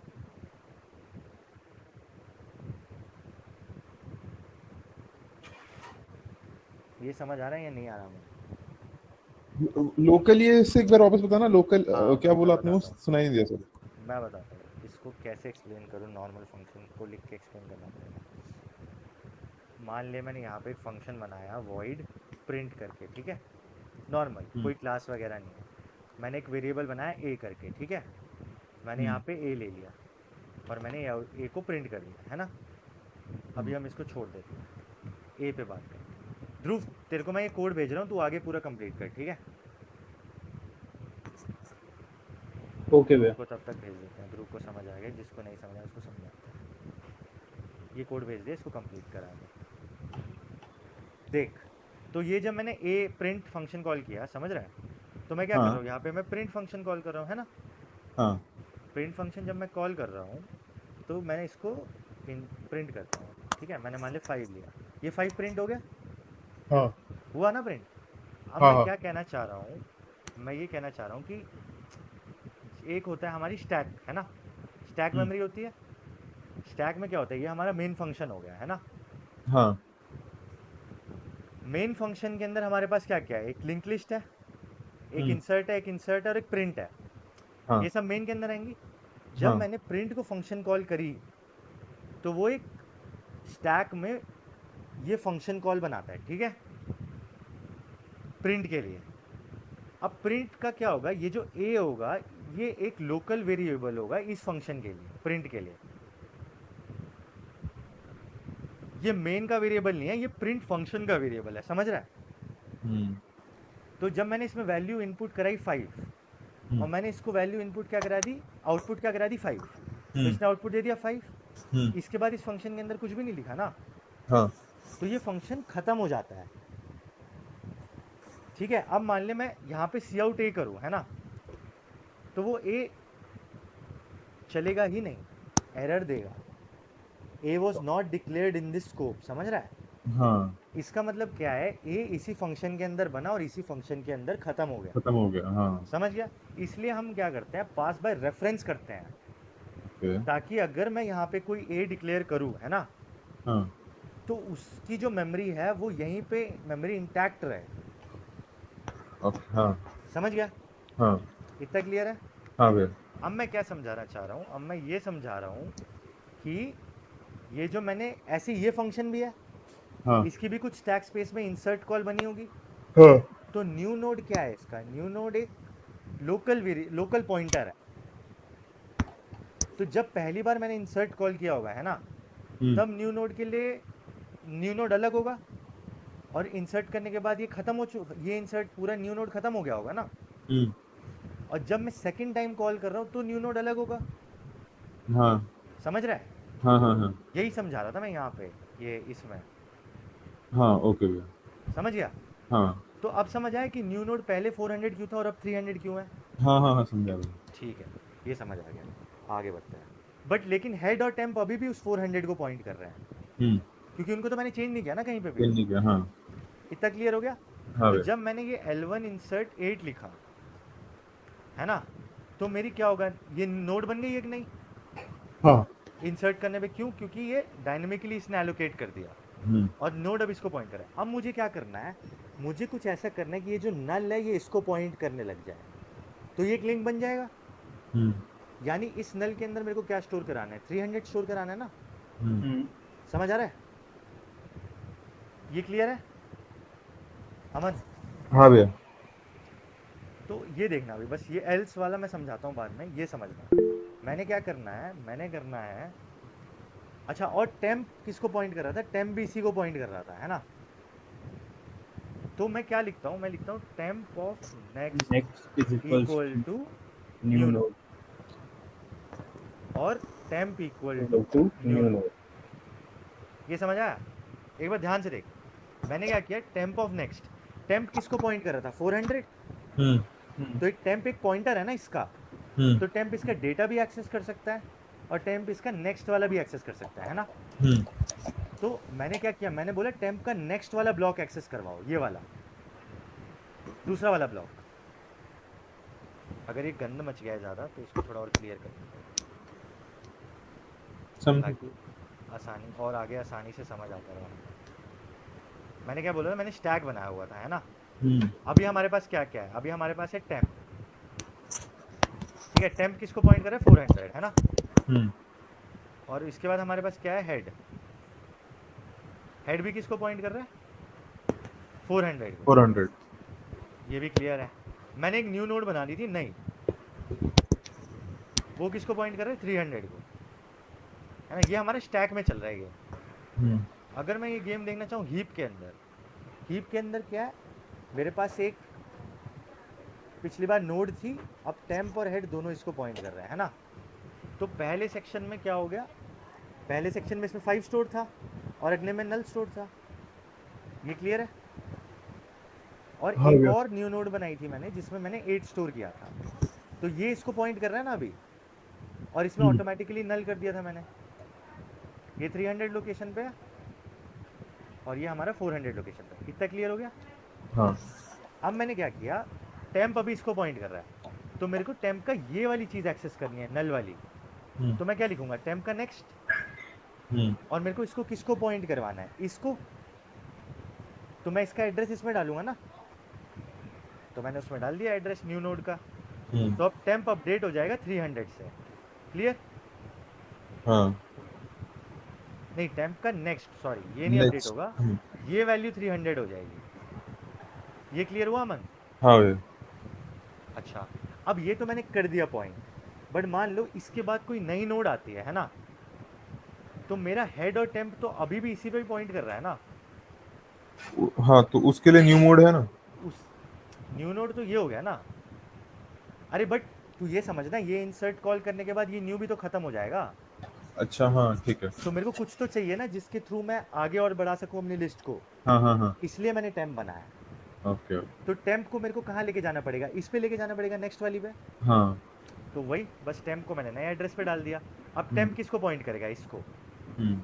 S2: ये समझ आ रहा है या नहीं आ रहा?
S3: लोकल, ये से एक बार वापस बताना लोकल
S2: हाँ
S3: क्या
S2: मैं
S3: बोला आपने, वो
S2: बताता हूँ,
S3: सुनाई नहीं दिया सर।
S2: मैं बताता हूँ इसको कैसे एक्सप्लेन करूँ, नॉर्मल फंक्शन को लिख के एक्सप्लेन करना पड़ेगा। मान ले मैंने यहाँ पे एक फंक्शन बनाया वॉइड प्रिंट करके, ठीक है, नॉर्मल कोई क्लास वगैरह नहीं है। मैंने एक वेरिएबल बनाया ए करके, ठीक है, मैंने यहाँ पे ए ले लिया और मैंने ए को प्रिंट कर दिया है ना। अभी हम इसको छोड़ देते हैं, ए पे बात करते हैं। ध्रुव तेरे को मैं ये कोड भेज रहा हूँ, तू आगे पूरा कंप्लीट कर, ठीक है।
S1: ओके
S2: ध्रुव
S1: भैया।
S2: को तब तक भेज देते हैं, ध्रुव को समझ आ गया, जिसको नहीं समझ आया उसको समझाते हैं। ये कोड भेज दे, इसको कंप्लीट करा दे। देख, तो ये जब मैंने ए प्रिंट फंक्शन कॉल किया, समझ रहा है, तो मैं क्या कर रहा
S3: हाँ
S2: हूँ यहाँ पे, मैं प्रिंट फंक्शन कॉल कर रहा हूँ है ना।
S3: हाँ
S2: प्रिंट फंक्शन जब मैं कॉल कर रहा हूँ तो मैंने इसको प्रिंट करता हूँ, ठीक है, मैंने मान लिया 5 लिया, ये 5 प्रिंट हो गया,
S3: हाँ
S2: हुआ ना प्रिंट। अब
S3: हाँ
S2: मैं
S3: हाँ
S2: क्या कहना चाह रहा हूँ, मैं ये कहना चाह रहा हूँ कि एक होता है हमारी स्टैक है ना, स्टैक मेमोरी होती है। स्टैक में क्या होता है, ये हमारा मेन फंक्शन हो गया है ना।
S3: हाँ
S2: मेन फंक्शन के अंदर हमारे पास क्या क्या है, एक लिंक लिस्ट है, एक इंसर्ट है, और एक प्रिंट है।
S3: हाँ
S2: ये सब मेन के अंदर आएंगी। जब
S3: हाँ
S2: मैंने प्रिंट को फंक्शन कॉल करी तो वो एक स्टैक में ये फंक्शन कॉल बनाता है, ठीक है, प्रिंट के लिए। अब प्रिंट का क्या होगा, ये जो ए होगा ये एक लोकल वेरिएबल होगा इस फंक्शन के लिए, प्रिंट के लिए। ये मेन का वेरिएबल नहीं है, ये प्रिंट फंक्शन का वेरिएबल है, समझ रहा है। तो जब मैंने इसमें वैल्यू इनपुट कराई 5 और मैंने इसको वैल्यू इनपुट क्या करा दी, आउटपुट क्या करा दी 5, तो इसने आउटपुट दे दिया 5। इसके बाद इस फंक्शन के अंदर कुछ भी नहीं लिखा ना,
S3: हाँ
S2: तो ये फंक्शन खत्म हो जाता है, ठीक है। अब मान ले मैं यहाँ पे सी आउट ए करूँ है ना, तो वो ए चलेगा ही नहीं, एरर देगा, ए was not declared in this scope, समझ रहा है।
S3: हाँ
S2: इसका मतलब क्या है, ए इसी फंक्शन के अंदर बना और इसी फंक्शन के अंदर खत्म हो गया,
S3: खत्म हो गया। हाँ
S2: समझ गया। इसलिए हम क्या करते हैं, पास बाय रेफरेंस करते हैं,
S3: ओके
S2: ताकि अगर मैं यहाँ पे कोई ए डिक्लेयर करूँ है ना,
S3: हाँ
S2: तो उसकी जो मेमोरी है वो यहीं पे मेमोरी इंटैक्ट रहे,
S3: ओके हाँ
S2: समझ गया।
S3: हाँ
S2: इतना क्लियर है।
S3: हाँ भैया
S2: अब मैं क्या समझाना चाह रहा हूँ, अब मैं ये समझा रहा हूँ कि ये जो मैंने ऐसे ये फंक्शन भी है,
S3: हाँ
S2: इसकी भी कुछ स्टैक स्पेस में इंसर्ट कॉल बनी होगी।
S3: हाँ
S2: तो न्यू नोड क्या है इसका, न्यू नोड एक लोकल पॉइंटर है। तो जब पहली बार मैंने इंसर्ट कॉल किया होगा है ना, तब न्यू नोड के लिए न्यू नोड अलग होगा, और इंसर्ट करने के बाद ये खत्म हो ये इंसर्ट पूरा न्यू नोड खत्म हो गया होगा ना। और जब मैं सेकंड टाइम कॉल कर रहा हूँ तो न्यू नोड अलग होगा।
S3: हाँ
S2: समझ रहा है?
S3: हाँ हाँ हाँ
S2: यही समझा रहा था मैं यहाँ पे, ये इसमें।
S3: हाँ ओके भैया।
S2: समझ गया?
S3: हाँ
S2: तो अब समझ आया कि न्यू नोड पहले 400 क्यों था और अब 300 क्यों है।
S3: हाँ हाँ हाँ समझा भैया।
S2: ठीक है, ये समझ आ गया। आगे बढ़ते हैं। बट लेकिन हेड और टेम्प अभी भी उस 400 को पॉइंट कर रहे हैं,
S3: हम्म।
S2: क्योंकि उनको तो मैंने चेंज नहीं किया ना कहीं पे भी।
S3: चेंज नहीं किया हाँ।
S2: इतना क्लियर हो गया?
S3: हाँ
S2: तो
S3: भैया।
S2: जब मैंने ये L1 इंसर्ट 8 लिखा है ना, तो मेरी क्या होगा, ये नोड बन गई है कि नहीं
S3: हाँ।
S2: इंसर्ट करने पे? क्यों? क्योंकि ये डायनेमिकली इसने एलोकेट कर दिया और नोड अब इसको पॉइंट कर रहा है। अब मुझे क्या करना है, मुझे कुछ ऐसा करना है कि ये जो नल है ये इसको पॉइंट करने लग जाए, तो ये एक लिंक बन जाएगा।
S3: हम्म
S2: यानी इस नल के अंदर मेरे को क्या स्टोर कराना है, 300 स्टोर कराना है ना।
S3: हम्म।
S2: समझ आ रहा है? ये क्लियर है अमन?
S3: हाँ भैया।
S2: तो ये देखना अभी, बस ये एल्स वाला मैं समझाता हूँ बाद में, ये समझना। मैंने क्या करना है, मैंने करना है, अच्छा, और टेम्प किसको पॉइंट कर रहा था, टेम्प भी इसी को पॉइंट कर रहा था, है ना। तो मैं क्या लिखता हूँ, मैं लिखता हूँ temp of
S1: next is
S2: next
S1: equals
S2: equal to
S1: new
S2: new
S1: node
S2: node, और temp equal
S1: equal
S2: to
S1: to
S2: new
S1: new
S2: node.
S1: Node.
S2: ये समझ आया? एक बार ध्यान से देख, मैंने क्या किया, टेम्प ऑफ नेक्स्ट, टेम्प किसको पॉइंट कर रहा था, 400।
S3: हम्म
S2: तो एक टेम्प एक पॉइंटर है ना इसका,
S3: हम्म
S2: तो टेम्प इसका डेटा भी एक्सेस कर सकता है और टेम्प इसका नेक्स्ट वाला भी एक्सेस कर सकता है ना।
S3: हम्म
S2: तो मैंने क्या किया, मैंने बोला टेम्प का नेक्स्ट वाला ब्लॉक एक्सेस करवाओ, ये वाला दूसरा वाला ब्लॉक। अगर ये गंद मच गया है ज़्यादा तो इसको थोड़ा और क्लियर कर देते हैं,
S3: समझ।
S2: ताकि आसानी और आगे आसानी से समझ आता रहे हमको। मैंने क्या बोला था, मैंने स्टैक बनाया हुआ था, है ना। अभी हमारे पास क्या क्या है, अभी हमारे पास है टेम्प, ठीक है। टेम्प किसको पॉइंट कर रहा है, 400, है ना।
S3: हम्म
S2: और इसके बाद हमारे पास क्या है, हेड, हेड भी किसको पॉइंट कर रहा है, 400 को।
S3: 400।
S2: ये भी क्लियर है। मैंने एक न्यू नोड बना दी थी नई, वो किसको पॉइंट कर रहा है, 300 को, है ना। ये हमारे स्टैक में चल रहा है गेम।
S3: हम्म
S2: अगर मैं ये गेम देखना चाहूँ हीप के अंदर, हीप के अंदर क्या है, मेरे पास एक पिछली बार नोड थी, अब टेम्प और हेड दोनों इसको पॉइंट कर रहे हैं, है ना। तो पहले सेक्शन में क्या हो गया, पहले सेक्शन में इसमें 5 स्टोर था और अगले में नल स्टोर था। ये क्लियर है? और
S3: हाँ
S2: एक
S3: भैया।
S2: और न्यू नोड बनाई थी मैंने जिसमें मैंने 8 स्टोर किया था, तो ये इसको पॉइंट कर रहा है ना अभी, और इसमें
S3: हम्म
S2: ऑटोमेटिकली नल कर दिया था मैंने। ये 300 लोकेशन पे है और ये हमारा 400 लोकेशन पे। इतना क्लियर हो गया?
S3: हाँ।
S2: अब मैंने क्या किया, टेम्प अभी इसको पॉइंट कर रहा है, तो मेरे को टेम्प का ये वाली चीज़ एक्सेस करनी है, नल वाली।
S3: हम्म
S2: तो मैं क्या लिखूंगा, टेम्प का नेक्स्ट,
S3: हम्म
S2: और मेरे को इसको किसको पॉइंट करवाना है, इसको। तो मैं इसका एड्रेस इसमें डालूंगा ना, तो मैंने उसमें डाल दिया एड्रेस न्यू नोड का।
S3: हम्म।
S2: तो अब टेम्प अपडेट हो जाएगा 300 से। क्लियर?
S3: हाँ।
S2: नहीं, टेम्प का नेक्स्ट, सॉरी, ये नहीं अपडेट
S3: नेक्स्ट।
S2: होगा, ये वैल्यू 300 हो जाएगी। ये क्लियर हुआ अमन?
S3: हाँ भैया।
S2: अच्छा, अब ये तो मैंने कर दिया पॉइंट, बट मान लो इसके बाद कोई नई नोड आती है ना, तो मेरा हेड और टेम्प तो अभी भी इसी पे पॉइंट कर रहा है ना।
S3: हाँ तो उसके लिए न्यू मोड है ना।
S2: उस न्यू नोड तो ये हो गया ना। अरे बट तू ये समझना, ये इंसर्ट कॉल करने के बाद ये न्यू भी तो खत्म हो जाएगा।
S3: अच्छा हाँ ठीक है।
S2: तो मेरे को कुछ तो चाहिए ना जिसके थ्रू मैं आगे और बढ़ा सकूं अपनी लिस्ट को,
S3: हाँ हाँ हाँ।
S2: इसलिए मैंने टेम्प बनाया।
S3: ओके।
S2: तो टेम्प को मेरे को कहाँ लेके जाना पड़ेगा, इस पे लेके जाना पड़ेगा, नेक्स्ट वाली पे।
S3: हाँ।
S2: तो वही बस टेम्प को मैंने नए एड्रेस पे डाल दिया। अब
S3: हम्म
S2: टेम्प किसको पॉइंट करेगा, इसको।
S3: हम्म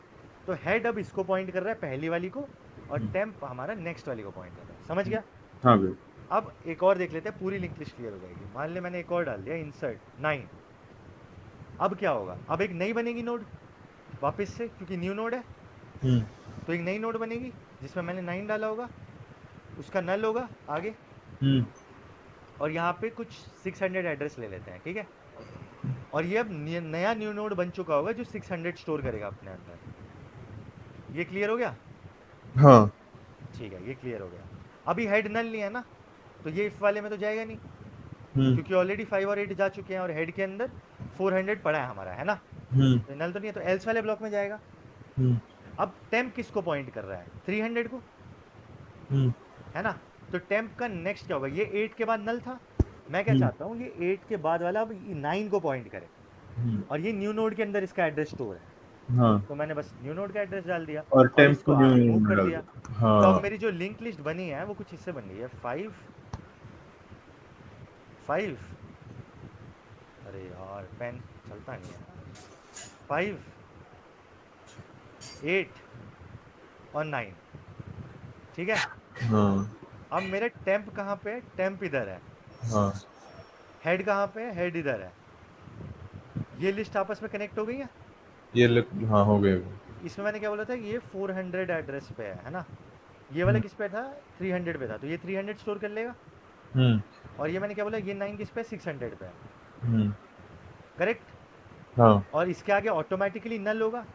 S2: तो हेड अब इसको पॉइंट कर रहा है, पहली वाली को, और
S3: हम्म।
S2: टेम्प हमारा नेक्स्ट वाली को पॉइंट कर रहा है। समझ गया?
S3: हाँ भैया।
S2: अब एक और देख लेते हैं, पूरी लिंक लिस्ट क्लियर हो जाएगी। मान ले मैंने एक और डाल दिया, इंसर्ट 9। अब क्या होगा, अब एक नई बनेगी नोड वापस से, क्योंकि न्यू नोड है।
S3: हम्म
S2: तो एक नई नोड बनेगी जिसमें मैंने 9 डाला होगा, उसका नल होगा आगे,
S3: हम्म
S2: और यहाँ पे कुछ 600 एड्रेस ले लेते हैं, ठीक है। और ये अब नया न्यू नोड बन चुका होगा जो 600 स्टोर करेगा अपने अंदर। ये क्लियर हो गया?
S3: हाँ।
S2: ठीक है, ये क्लियर हो गया। अभी हेड नल नहीं है ना, तो ये इफ वाले में तो जाएगा नहीं,
S3: हम्म
S2: क्योंकि ऑलरेडी 5 और 8 जा चुके हैं और हेड के अंदर 400 पड़ा है हमारा, है ना।
S3: हम्म
S2: तो नल तो नहीं है, तो एल्स वाले ब्लॉक में जाएगा।
S3: हम्म
S2: अब टेम्प किसको पॉइंट कर रहा है, 300 को,
S3: हम्म
S2: है ना। तो टेम्प का नेक्स्ट क्या होगा, ये 8 के बाद नल था, मैं क्या चाहता हूँ, ये 8 के बाद वाला अब 9 को पॉइंट करे, और ये न्यू नोड के अंदर इसका एड्रेस स्टोर है।
S3: हाँ,
S2: तो मैंने बस न्यू नोड का एड्रेस डाल दिया
S3: और
S2: और
S3: टेम्प
S2: इसको
S3: को न्यू
S2: आगे मूव
S3: में
S2: कर
S3: डाल
S2: दिया।
S3: देता।
S2: तो अब
S3: हाँ,
S2: मेरी जो लिंक लिस्ट बनी है वो कुछ इससे बन गई है 5। अरे यार पेन चलता नहीं है। 5, 8 और 9, ठीक है।
S3: हाँ,
S2: अब मेरे टेम्प कहाँ पे है? टेम्प इधर है।
S3: हाँ,
S2: हेड कहाँ पे है? हेड इधर है। ये लिस्ट आपस में कनेक्ट हो गई है।
S3: हाँ हो गए।
S2: इसमें मैंने क्या बोला था, ये 400 एड्रेस पे है ना। ये वाला
S3: हम्म,
S2: किस पे था? 300 पे था, तो ये 300 स्टोर कर लेगा।
S3: हम्म,
S2: और ये मैंने क्या बोला, ये 9 किस पे? 600 पे है।
S3: हम्म,
S2: करेक्ट।
S3: हाँ,
S2: और इसके आगे ऑटोमेटिकली नल होगा।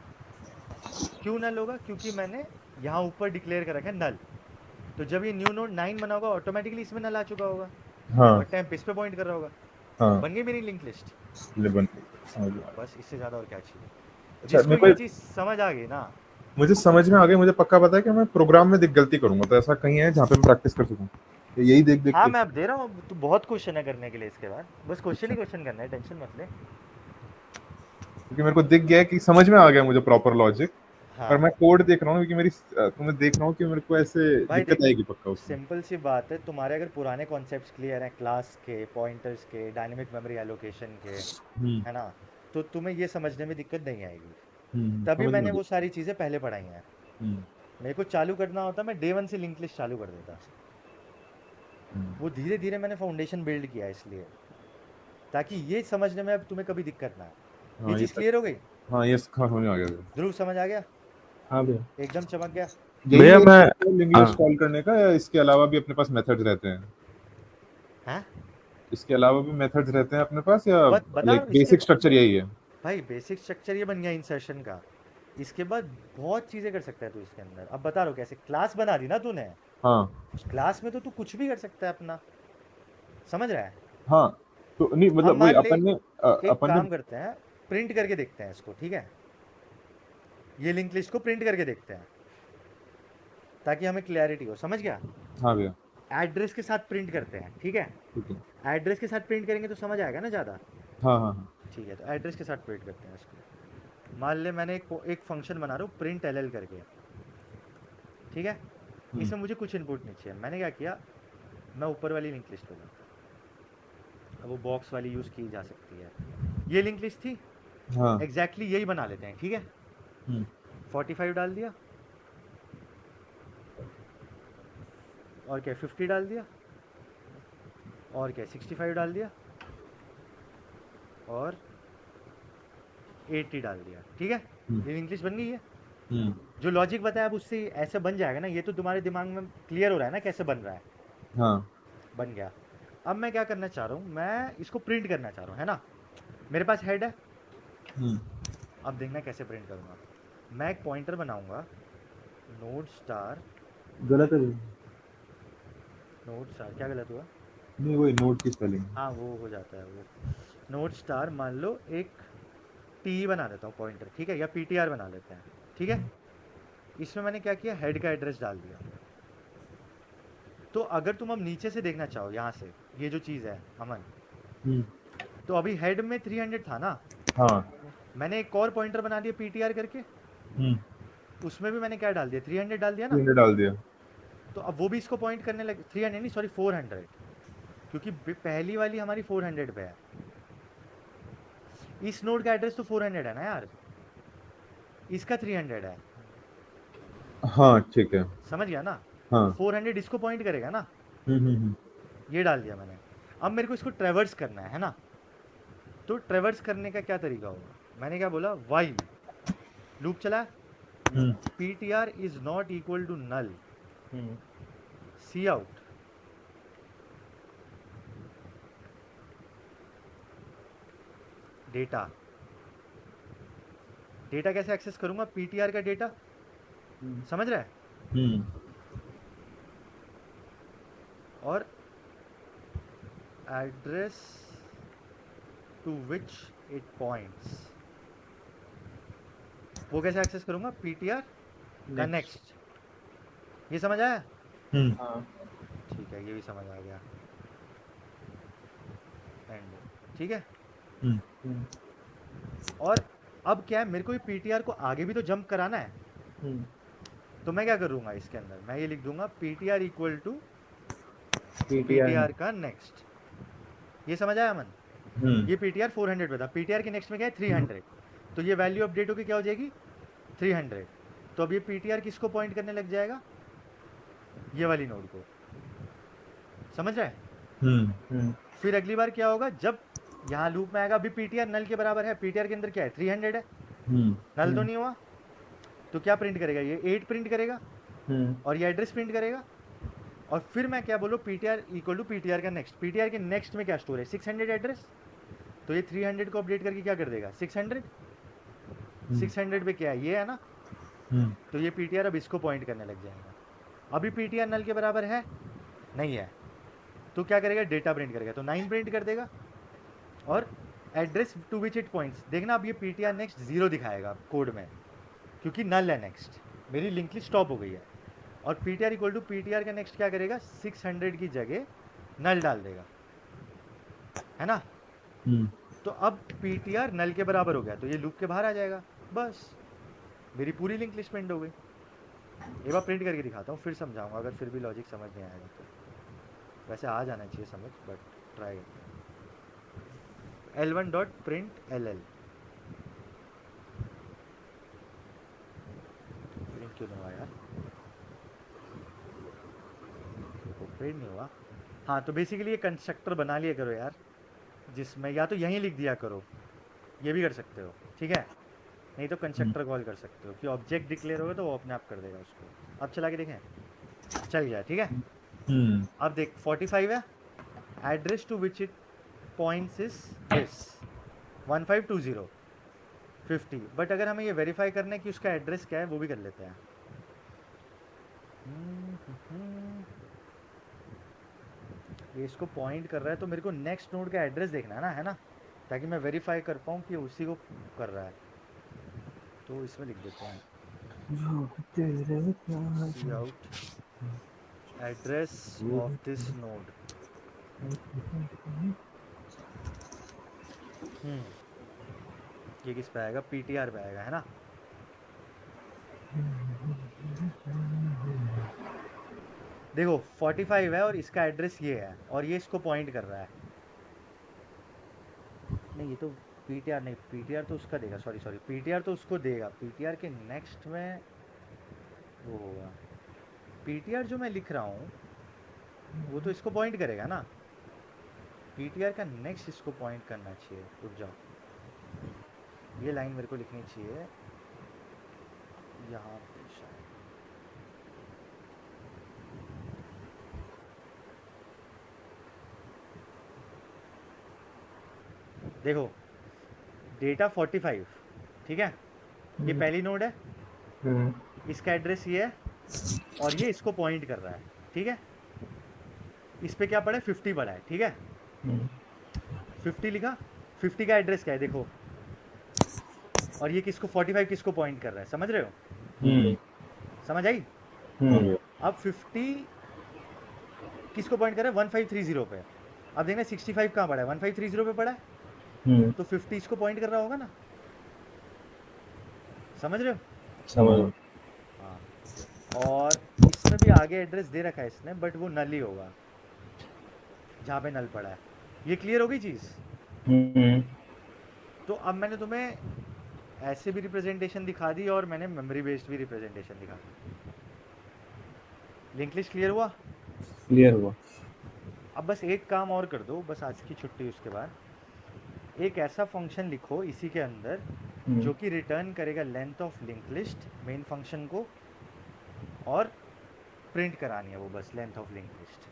S2: क्यों नल होगा? क्योंकि मैंने यहाँ ऊपर डिक्लेयर कर रखा है नल। तो जब ये न्यू नोड 9 बना होगा, ऑटोमेटिकली इसमें नल आ चुका होगा
S3: हाँ,
S2: और टेम्प इस पे पॉइंट कर रहा होगा।
S3: हाँ,
S2: बन गई मेरी लिंक लिस्ट।
S3: लेबन समझ में आ गया।
S2: बस इससे ज़्यादा और क्या चाहिए?
S3: अच्छा,
S2: जिसको
S3: मेरे
S2: ये
S3: को
S2: चीज़ समझ आ गई ना।
S3: मुझे समझ में आ गया, मुझे पक्का पता है कि मैं प्रोग्राम में गलती करूंगा, तो ऐसा कहीं है जहाँ पे मैं प्रैक्टिस कर सकूं, यही देख देख
S2: हाँ
S3: के।
S2: मैं अब दे रहा हूँ, तो बहुत क्वेश्चन है करने के लिए इसके बाद। बस क्वेश्चन ही क्वेश्चन करना है, टेंशन मत ले।
S3: क्योंकि मेरे को दिख गया है कि समझ में आ गया मुझे प्रॉपर लॉजिक, पर
S2: हाँ
S3: मैं कोड देख रहा हूँ क्योंकि तो मैं देख रहा हूँ कि मेरे को ऐसे
S2: भाई
S3: दिक्कत
S2: देख,
S3: आएगी पक्का उसमें।
S2: सिंपल सी बात है, तुम्हारे अगर पुराने कॉन्सेप्ट्स क्लियर हैं क्लास के, पॉइंटर्स के, डायनेमिक मेमोरी एलोकेशन के,
S3: हम्म,
S2: है ना, तो तुम्हें ये समझने में दिक्कत नहीं आएगी। तभी
S3: समझ में
S2: मैंने
S3: आ
S2: वो
S3: गया।
S2: सारी चीज़ें पहले पढ़ाई हैं।
S3: हम्म,
S2: मेरे को चालू करना होता, मैं डे 1 से लिंक लिस्ट चालू कर देता।
S3: हम्म,
S2: वो धीरे धीरे मैंने फाउंडेशन बिल्ड किया इसलिए, ताकि ये समझने में अब तुम्हें कभी दिक्कत ना आए। ये
S3: हाँ ये
S2: चीज़ क्लियर हो गई?
S3: हाँ ये समझ में आ गया भैया।
S2: ध्रुव समझ आ गया?
S1: हाँ भैया।
S2: एकदम चमक गया।
S3: यही
S1: भैया
S3: मेन
S1: मैं
S3: लिंक लिस्ट
S1: हाँ
S3: कॉल करने का, या इसके अलावा भी अपने पास मेथड्स रहते हैं?
S2: हैं?
S3: इसके अलावा भी मेथड्स रहते हैं अपने पास, या
S2: बता
S3: लाइक
S2: इसके
S3: बेसिक स्ट्रक्चर यही है?
S2: भाई बेसिक स्ट्रक्चर ये बन गया इंसर्शन का। इसके बाद बहुत चीज़ें कर सकता है तू इसके अंदर। अब बता रहा हूँ कैसे। क्लास बना दी ना तूने,
S3: हाँ,
S2: क्लास में तो तू कुछ भी कर सकता है अपना। समझ रहा है?
S3: हाँ, तो नहीं
S2: हम
S3: मतलब वही
S2: मान ले, एक
S3: अपन ने।
S2: काम करते हैं, प्रिंट करके देखते हैं इसको, ठीक है। ये लिंक लिस्ट को प्रिंट करके देखते हैं ताकि हमें क्लैरिटी हो। समझ गया?
S3: हाँ भैया,
S2: एड्रेस के साथ प्रिंट करते हैं, ठीक है।
S3: ठीक है।
S2: एड्रेस के साथ प्रिंट करेंगे तो समझ आएगा ना ज़्यादा।
S3: हाँ, हाँ, हाँ,
S2: ठीक है, तो एड्रेस के साथ प्रिंट करते हैं इसको। मान ले मैंने एक फंक्शन बना रहा हूँ प्रिंट एल करके, ठीक है।
S3: हम्म,
S2: इसमें मुझे कुछ इनपुट नहीं चाहिए। मैंने क्या किया, मैं ऊपर वाली लिंक लिस्ट पे जाता हूँ। अब वो बॉक्स वाली यूज़ की जा सकती है। ये लिंक लिस्ट थी,
S3: हाँ,
S2: एग्जैक्टली यही बना लेते हैं, ठीक है।
S3: हम्म,
S2: 45 डाल दिया, और क्या 50 डाल दिया, और क्या 65 डाल दिया, और 80 डाल दिया, ठीक है।
S3: हम्म,
S2: ये लिंक लिस्ट बन गई है।
S3: हम्म,
S2: जो लॉजिक बताया अब उससे ऐसे बन जाएगा ना। ये तो तुम्हारे दिमाग में क्लियर हो रहा है ना कैसे बन रहा है?
S3: हाँ,
S2: बन गया। अब मैं क्या करना चाह रहा हूँ, मैं इसको प्रिंट करना चाह रहा हूँ, है ना। मेरे पास हेड है।
S3: हम्म,
S2: अब देखना कैसे प्रिंट करूँगा। मैं एक पॉइंटर बनाऊंगा, नोड स्टार।
S3: गलत है भैया।
S2: नोड स्टार क्या गलत हुआ?
S3: नहीं, वही नोट की स्पेलिंग।
S2: हाँ वो हो जाता है वो। नोड स्टार मान लो एक टी बना देता हूँ पॉइंटर, ठीक है, या पीटीआर बना लेते हैं, ठीक है। इसमें मैंने क्या किया, हेड का एड्रेस डाल दिया। तो अगर तुम अब नीचे से देखना चाहो यहाँ से, ये जो चीज़ है अमन,
S3: हम्म,
S2: तो अभी हेड में 300 था ना।
S3: हाँ,
S2: मैंने एक और पॉइंटर बना दिया पीटीआर करके,
S3: हम्म,
S2: उसमें भी मैंने क्या डाल दिया, 300 डाल दिया ना।
S3: 300 डाल दिया।
S2: तो अब वो भी इसको पॉइंट करने लगे, 300 नहीं सॉरी 400, क्योंकि पहली वाली हमारी 400 पे है। इस नोड का एड्रेस तो 400 है ना यार, इसका 300 है।
S3: हाँ, ठीक है।
S2: समझ गया ना? तो
S3: हाँ,
S2: 400 इसको पॉइंट करेगा ना।
S3: हम्म, हम्म,
S2: ये डाल दिया मैंने। अब मेरे को इसको ट्रेवर्स करना है ना। तो ट्रेवर्स करने का क्या तरीका होगा? मैंने क्या बोला, वाइल लूप चला,
S3: hmm,
S2: ptr is not equal to null,
S1: hmm,
S2: C out data. Data कैसे एक्सेस करूंगा? ptr का डेटा, समझ रहा है?
S3: हम्म,
S2: और address to which it points, वो कैसे एक्सेस करूंगा? ptr का नेक्स्ट। ये समझ आया?
S3: हम्म,
S1: हाँ
S2: ठीक है, ये भी समझ आ गया। एंड, ठीक है।
S3: हम्म
S2: और अब क्या है, मेरे को ये पीटीआर को आगे भी तो जंप कराना है,
S3: हम्म
S2: तो मैं क्या करूँगा इसके अंदर, मैं ये लिख दूंगा PTR equal to
S3: PTR
S2: PTR का नेक्स्ट। ये समझ आया मन?
S3: हम्म
S2: ये पीटीआर 400 पे था, पीटीआर के नेक्स्ट में क्या है 300, तो ये वैल्यू अपडेट होकर क्या हो जाएगी 300। तो अब ये पीटीआर किसको पॉइंट करने लग जाएगा, ये वाली नोड को, समझ रहा है?
S3: हम्म
S2: फिर अगली बार क्या होगा, जब यहाँ लूप में आएगा, अभी पीटीआर नल के बराबर है, पीटीआर के अंदर क्या है 300 है, नल तो नहीं हुआ, तो क्या प्रिंट करेगा, ये 8 प्रिंट करेगा और ये एड्रेस प्रिंट करेगा। और फिर मैं क्या बोलूँ, पीटीआर इक्वल टू पीटीआर का नेक्स्ट, पीटीआर के नेक्स्ट में क्या स्टोर है 600 एड्रेस, तो ये 300 को अपडेट करके क्या कर देगा 600, 600 पे क्या है ये है ना, तो ये पीटीआर अब इसको पॉइंट करने लग जाएगा। अभी पीटीआर नल के बराबर है नहीं है, तो क्या करेगा डेटा प्रिंट करेगा, तो 9 प्रिंट कर देगा। और address to which it points, देखना अब ये पीटीआर नेक्स्ट 0 दिखाएगा कोड में, क्योंकि नल है नेक्स्ट, मेरी लिंक लिस्ट स्टॉप हो गई है। और पीटीआर इक्वल टू पीटीआर का नेक्स्ट क्या करेगा 600 की जगह नल डाल देगा, है ना। तो अब पीटीआर नल के बराबर हो गया, तो ये लूप के बाहर आ जाएगा, बस मेरी पूरी लिंक लिस्ट प्रिंट हो गई। एक बार प्रिंट करके दिखाता हूँ, फिर समझाऊंगा, अगर फिर भी लॉजिक समझ नहीं आएगा तो। वैसे आ जाना चाहिए समझ, but try. L1 dot print LL, print क्यों नहीं हुआ यार, प्रिंट नहीं हुआ। हाँ, तो बेसिकली ये कंस्ट्रक्टर बना लिया करो यार, जिसमें या तो यहीं लिख दिया करो, ये भी कर सकते हो, ठीक है, नहीं तो कंस्ट्रक्टर कॉल कर सकते हो कि ऑब्जेक्ट डिक्लेयर होगा तो वो अपने आप कर देगा उसको। अब चला के देखें, चल गया, ठीक है। अब देख 45 है, address to which it points is this 1520 50, but अगर हमें ये वेरीफाई करना है कि उसका एड्रेस क्या है, वो भी कर लेते हैं। ये इसको पॉइंट कर रहा है, तो मेरे को नेक्स्ट नोड का एड्रेस देखना है ना, ताकि मैं वेरीफाई कर पाऊँ कि उसी को कर रहा है। तो इसमें लिख देते हैं C out address of this node. ये किस पे आएगा, पीटीआर पे आएगा, है ना। देखो 45 है और इसका एड्रेस ये है, और ये इसको पॉइंट कर रहा है। नहीं, ये तो पीटीआर नहीं, पीटीआर तो उसका देगा, सॉरी पीटीआर तो उसको देगा, पीटीआर के नेक्स्ट में वो होगा। पीटीआर जो मैं लिख रहा हूँ वो तो इसको पॉइंट करेगा ना, पीटीआर का नेक्स्ट इसको पॉइंट करना चाहिए। रुक जाओ, ये लाइन मेरे को लिखनी चाहिए यहाँ पे शायद। देखो डेटा 45, ठीक है, ये पहली नोड है, इसका एड्रेस ये है और ये इसको पॉइंट कर रहा है, ठीक है। इस पे क्या पड़ा है 50 पड़ा है, ठीक है, 50 लिखा, 50 का एड्रेस क्या है देखो, और ये किसको 45 किसको पॉइंट कर रहा है, समझ रहे हो, समझ आई। अब 50 किसको पॉइंट कर रहा है 1530 पे। अब देखना 65 कहाँ पड़ा है 1530 पे पड़ा है, तो 50 इसको पॉइंट कर रहा होगा ना, समझ रहे हो।
S3: समझ।
S2: हाँ, और इसमें भी आगे एड्रेस दे रखा है इसने, बट वो नल ही होगा जहाँ पे नल पड़ा है। ये क्लियर हो गई चीज़। तो अब मैंने तुम्हें ऐसे भी रिप्रेजेंटेशन दिखा दी और मैंने मेमोरी बेस्ड भी रिप्रेजेंटेशन दिखा दी। लिंक लिस्ट क्लियर हुआ।
S3: क्लियर हुआ।
S2: अब बस एक काम और कर दो, बस आज की छुट्टी, उसके बाद एक ऐसा फंक्शन लिखो इसी के अंदर जो कि रिटर्न करेगा length of link list main function को, और प्रिंट करानी है वो बस length of link list.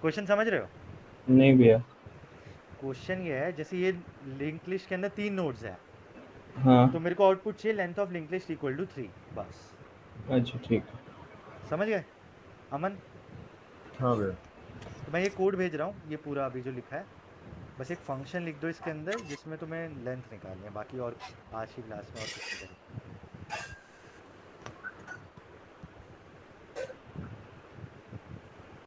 S2: Question समझ रहे हो।
S3: नहीं भैया।
S2: क्वेश्चन ये है, जैसे ये लिंक लिस्ट के अंदर 3 नोड्स है,
S3: हाँ।
S2: तो मेरे को आउटपुट चाहिए length of link list equal to 3, बस।
S3: अच्छा ठीक है।
S2: समझ गए अमन।
S3: हाँ भैया।
S2: तो मैं ये कोड भेज रहा हूँ, ये पूरा अभी जो लिखा है, बस एक फंक्शन लिख दो इसके अंदर जिसमें तुम्हें लेंथ निकालनी है, बाकी और आज की क्लास में और कुछ नहीं करेंगे।